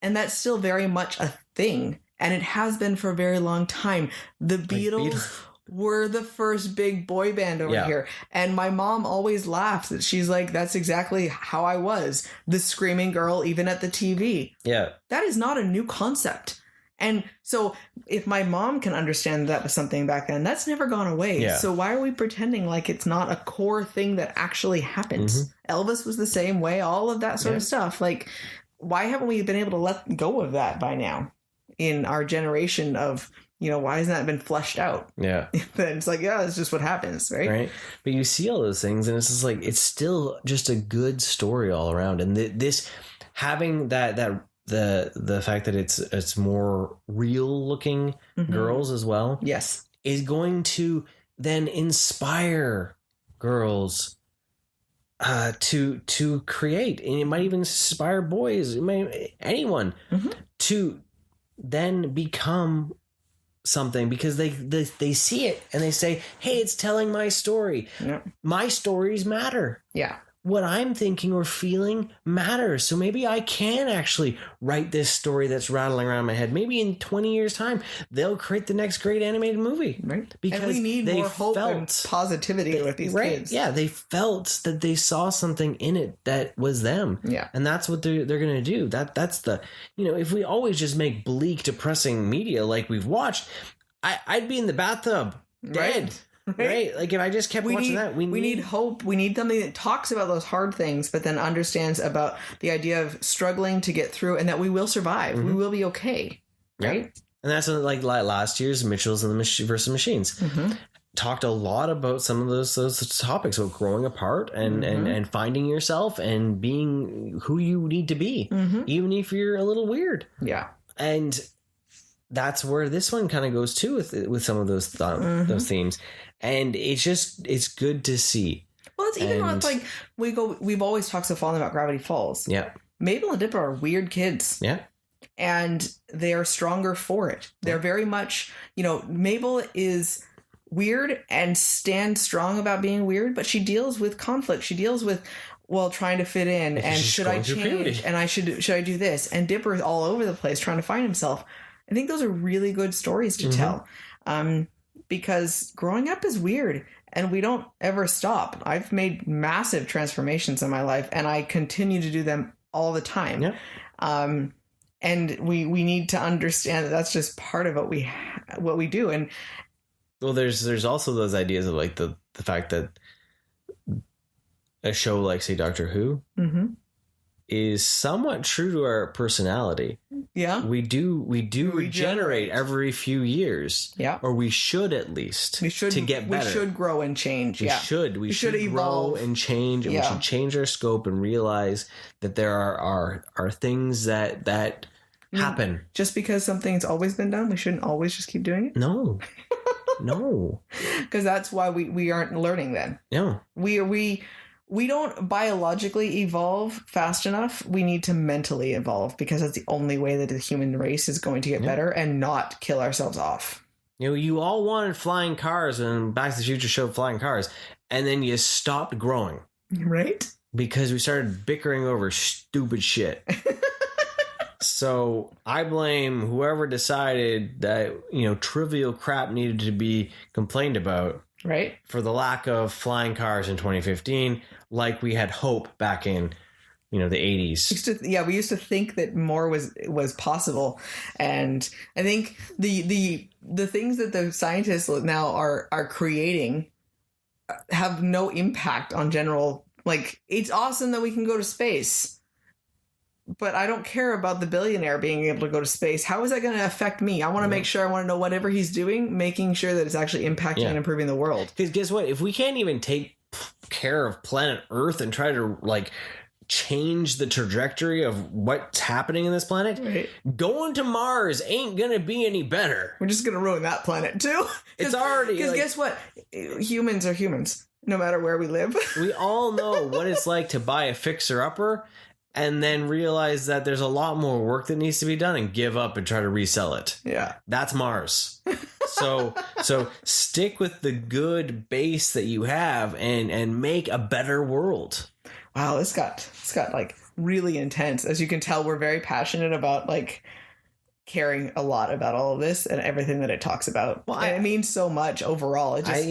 that's still very much a thing, and it has been for a very long time. The Beatles were the first big boy band over here, and my mom always laughs that she's like, "That's exactly how I was, the screaming girl, even at the TV." Yeah, that is not a new concept. And so if my mom can understand that was something back then, that's never gone away. Yeah. So why are we pretending like it's not a core thing that actually happens? Elvis was the same way, all of that sort of stuff. Like, why haven't we been able to let go of that by now in our generation of, why hasn't that been fleshed out? Yeah. Then it's like, it's just what happens, right? Right. But you see all those things, and it's just like, it's still just a good story all around. And this having the fact that it's more real looking girls as well, yes, is going to then inspire girls to create, and it might even inspire boys, anyone to then become something, because they see it and they say, hey, it's telling my story. My stories matter. What I'm thinking or feeling matters. So maybe I can actually write this story that's rattling around my head. Maybe in 20 years' time, they'll create the next great animated movie. Right. Because and we need more hope and positivity with these kids. Yeah, they felt that they saw something in it that was them. Yeah. And that's what they're going to do. That's the, if we always just make bleak, depressing media like we've watched, I'd be in the bathtub, dead. Right? Like, if I just kept watching that, we need hope. We need something that talks about those hard things, but then understands about the idea of struggling to get through, and that we will survive. We will be okay. Right? Yep. And that's like last year's Mitchells and the versus Machines. Talked a lot about some of those topics about growing apart and finding yourself and being who you need to be, even if you're a little weird. Yeah. And that's where this one kind of goes too with some of those themes. And it's good to see. Well, it's even not like we've always talked so fondly about Gravity Falls. Yeah. Mabel and Dipper are weird kids. Yeah. And they are stronger for it. They're very much, Mabel is weird and stands strong about being weird, but she deals with conflict. She deals with, trying to fit in, and should I change? And should I do this? And Dipper is all over the place trying to find himself. I think those are really good stories to tell. Because growing up is weird, and we don't ever stop. I've made massive transformations in my life, and I continue to do them all the time. Yeah. And we need to understand that that's just part of what we do. And there's also those ideas of like the fact that a show like, say, Doctor Who is somewhat true to our personality. Yeah. We do regenerate every few years. Yeah. Or we should, at least. We should, to get better. We should grow and change. We should evolve and change, and we should change our scope and realize that there are things that happen. Just because something's always been done, we shouldn't always just keep doing it? No. No. Because that's why we aren't learning then. No. We don't biologically evolve fast enough. We need to mentally evolve, because that's the only way that the human race is going to get better and not kill ourselves off. You know, you all wanted flying cars, and Back to the Future showed flying cars, and then you stopped growing. Right? Because we started bickering over stupid shit. So I blame whoever decided that, you know, trivial crap needed to be complained about. Right. For the lack of flying cars in 2015, like we had hope back in, you know, the 80s. We used to think that more was possible. And I think the things that the scientists now are creating have no impact on general. Like, it's awesome that we can go to space, but I don't care about the billionaire being able to go to space. How is that going to affect me? I want to make sure, I want to know whatever he's doing, making sure that it's actually impacting and improving the world. Because guess what? If we can't even take care of planet Earth and try to, like, change the trajectory of what's happening in this planet, right, going to Mars ain't going to be any better. We're just going to ruin that planet, too. It's already... Because guess what? Humans are humans, no matter where we live. We all know what it's like to buy a fixer-upper and then realize that there's a lot more work that needs to be done and give up and try to resell it. Yeah. That's Mars. So stick with the good base that you have and make a better world. Wow, it's got like really intense. As you can tell, we're very passionate about, like, caring a lot about all of this and everything that it talks about. Well, it means so much overall. It just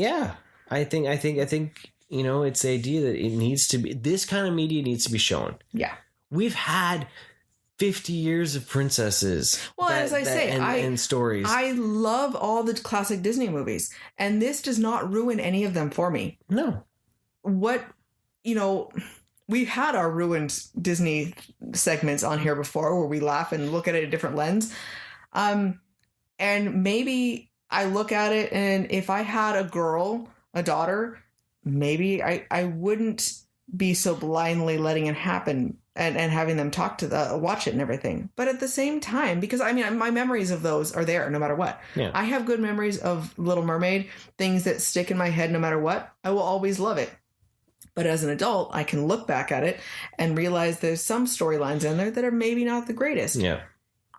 I think you know, it's the idea that it needs to be, this kind of media needs to be shown. Yeah. We've had 50 years of princesses. Well, as I say, and stories. I love all the classic Disney movies, and this does not ruin any of them for me. No. You know, we've had our ruined Disney segments on here before where we laugh and look at it a different lens. And maybe I look at it, and if I had a daughter, maybe I wouldn't be so blindly letting it happen and having them watch it and everything. But at the same time, because I mean, my memories of those are there no matter what. Yeah. I have good memories of Little Mermaid, things that stick in my head no matter what. I will always love it. But as an adult, I can look back at it and realize there's some storylines in there that are maybe not the greatest. Yeah.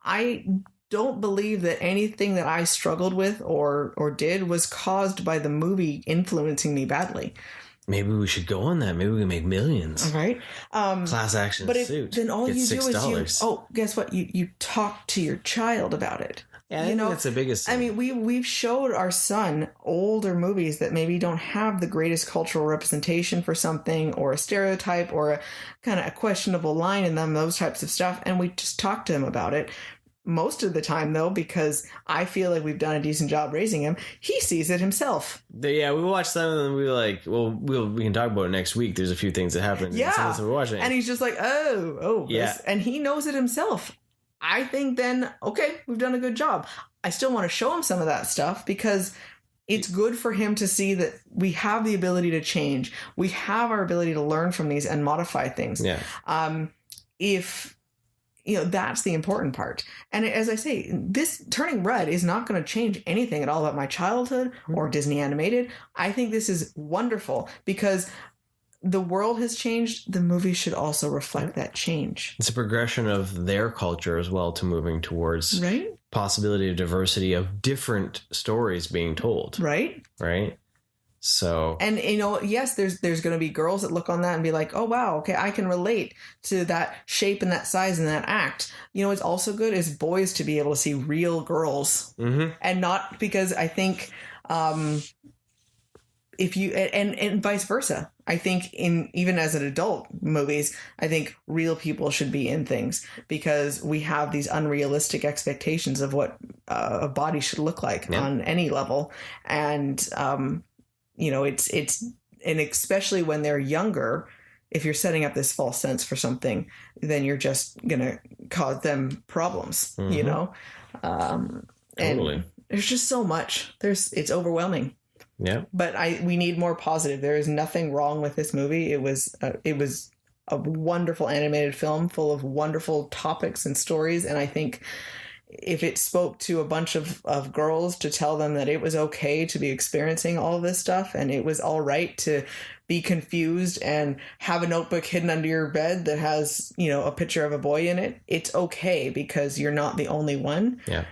I don't believe that anything that I struggled with or did was caused by the movie influencing me badly. Maybe we should go on that. Maybe we can make millions. All right. Class action suit. Then all Get you do $6. is guess what? You talk to your child about it. Yeah, I think that's the biggest thing. I mean, we've showed our son older movies that maybe don't have the greatest cultural representation for something, or a stereotype, or a kind of a questionable line in them, those types of stuff, and we just talk to him about it. Most of the time, though, because I feel like we've done a decent job raising him, he sees it himself. Yeah, we watched them and we were like, well, we can talk about it next week. There's a few things that happen. Yeah. We're watching. And he's just like, oh, yeah. And he knows it himself. I think then, okay, we've done a good job. I still want to show him some of that stuff because it's good for him to see that we have the ability to change. We have our ability to learn from these and modify things. Yeah. If... that's the important part. And as I say, this turning red is not going to change anything at all about my childhood or Disney animated. I think this is wonderful because the world has changed. The movie should also reflect that change. It's a progression of their culture as well to moving towards possibility of diversity of different stories being told. Right. So, and yes, there's going to be girls that look on that and be like, oh wow, okay, I can relate to that shape and that size and that act. What's also good is boys to be able to see real girls, and not, because I think if you and vice versa. I think even as an adult movies, I think real people should be in things because we have these unrealistic expectations of what a body should look like on any level, and it's and especially when they're younger, if you're setting up this false sense for something, then you're just gonna cause them problems, Totally. And there's just so much. It's overwhelming. Yeah. But we need more positive. There is nothing wrong with this movie. It was a wonderful animated film full of wonderful topics and stories, and I think if it spoke to a bunch of girls to tell them that it was okay to be experiencing all of this stuff, and it was all right to be confused and have a notebook hidden under your bed that has, you know, a picture of a boy in it, it's okay because you're not the only one. Yeah.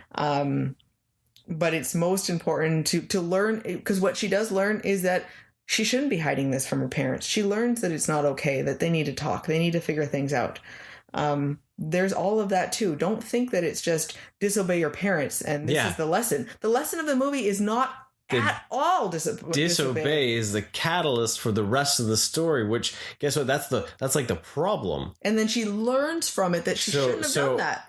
But it's most important to learn, because what she does learn is that she shouldn't be hiding this from her parents. She learns that it's not okay, that they need to talk, they need to figure things out. There's all of that too. Don't think that it's just disobey your parents and this is the lesson. The lesson of the movie is not at all disobey is the catalyst for the rest of the story, which guess what? That's like the problem. And then she learns from it that she shouldn't have done that.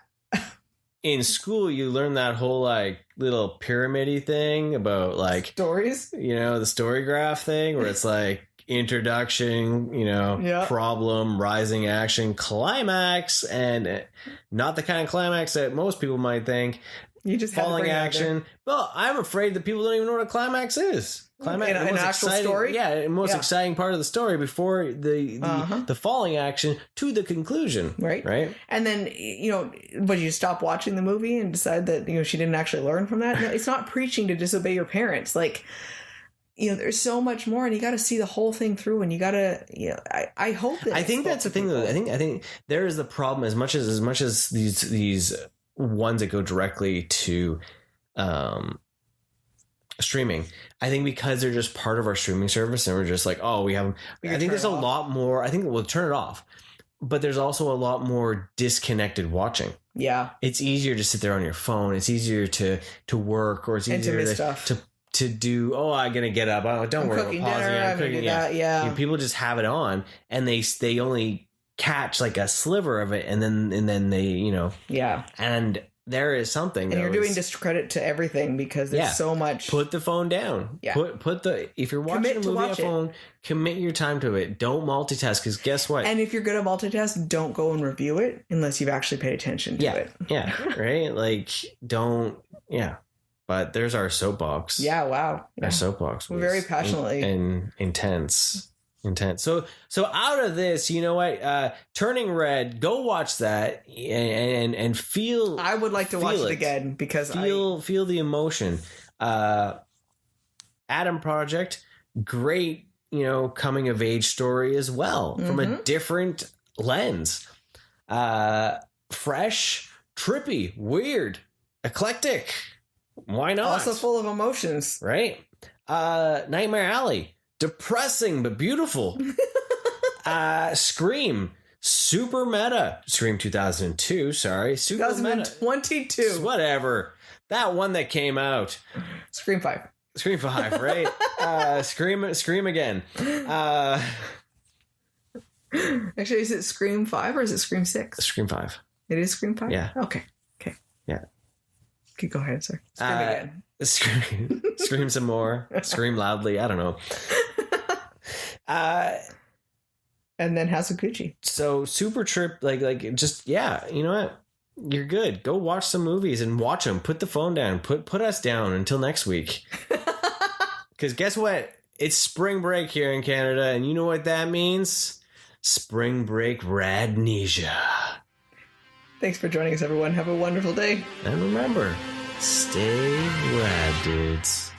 In school, you learn that whole like little pyramid-y thing about like stories, you know, the story graph thing where it's like introduction, you know, problem, rising action, climax, and not the kind of climax that most people might think. You just falling action. Well, I'm afraid that people don't even know what a climax is. Climax, an actual story? Yeah, the most exciting part of the story before the falling action to the conclusion. Right. And then, you know, but you stop watching the movie and decide that, you know, she didn't actually learn from that. No, it's not preaching to disobey your parents. Like, you know, there's so much more, and you got to see the whole thing through, and you got to, you know, I hope that. I think that's the thing, though. I think there is the problem as much as these ones that go directly to streaming. I think because they're just part of our streaming service, and we're just like, oh, we have them. I think there's a lot more. I think we'll turn it off, but there's also a lot more disconnected watching. Yeah, it's easier to sit there on your phone. It's easier to work, or it's easier to do. Oh, I'm gonna get up. Oh, don't worry, cooking dinner. I'm cooking that. Yeah, you know, people just have it on, and they only catch like a sliver of it, and then they, you know, and there is something, and you're doing discredit to everything because there's so much. Put the phone down. Put the, if you're watching a movie on a phone, commit your time to it. Don't multitask, because guess what? And if you're good at multitask, don't go and review it unless you've actually paid attention to it. Yeah, right. Like, don't. Yeah. But there's our soapbox. Yeah, wow. Yeah. Our soapbox. We're very passionately and intense. So out of this, you know what? Turning Red. Go watch that and feel. I would like to watch it again because feel the emotion. Adam Project, great, you know, coming of age story as well, from a different lens. Fresh, trippy, weird, eclectic. Why not? Also full of emotions. Right? Nightmare Alley. Depressing, but beautiful. Scream. Super meta. Scream 2002, sorry. Super 2022. Meta. Whatever. That one that came out. Scream 5. Scream 5, right? Scream again. Actually, is it Scream 5 or is it Scream 6? Scream 5. It is Scream 5? Yeah. Okay. Yeah. Okay, go ahead, sir. Scream again. Scream some more. Scream loudly. I don't know. And then Hasaguchi. So super trip, like just, yeah, you know what? You're good. Go watch some movies and watch them. Put the phone down. Put us down until next week. Because guess what? It's spring break here in Canada, and you know what that means? Spring break radnesia. Thanks for joining us, everyone. Have a wonderful day. And remember, stay rad, dudes.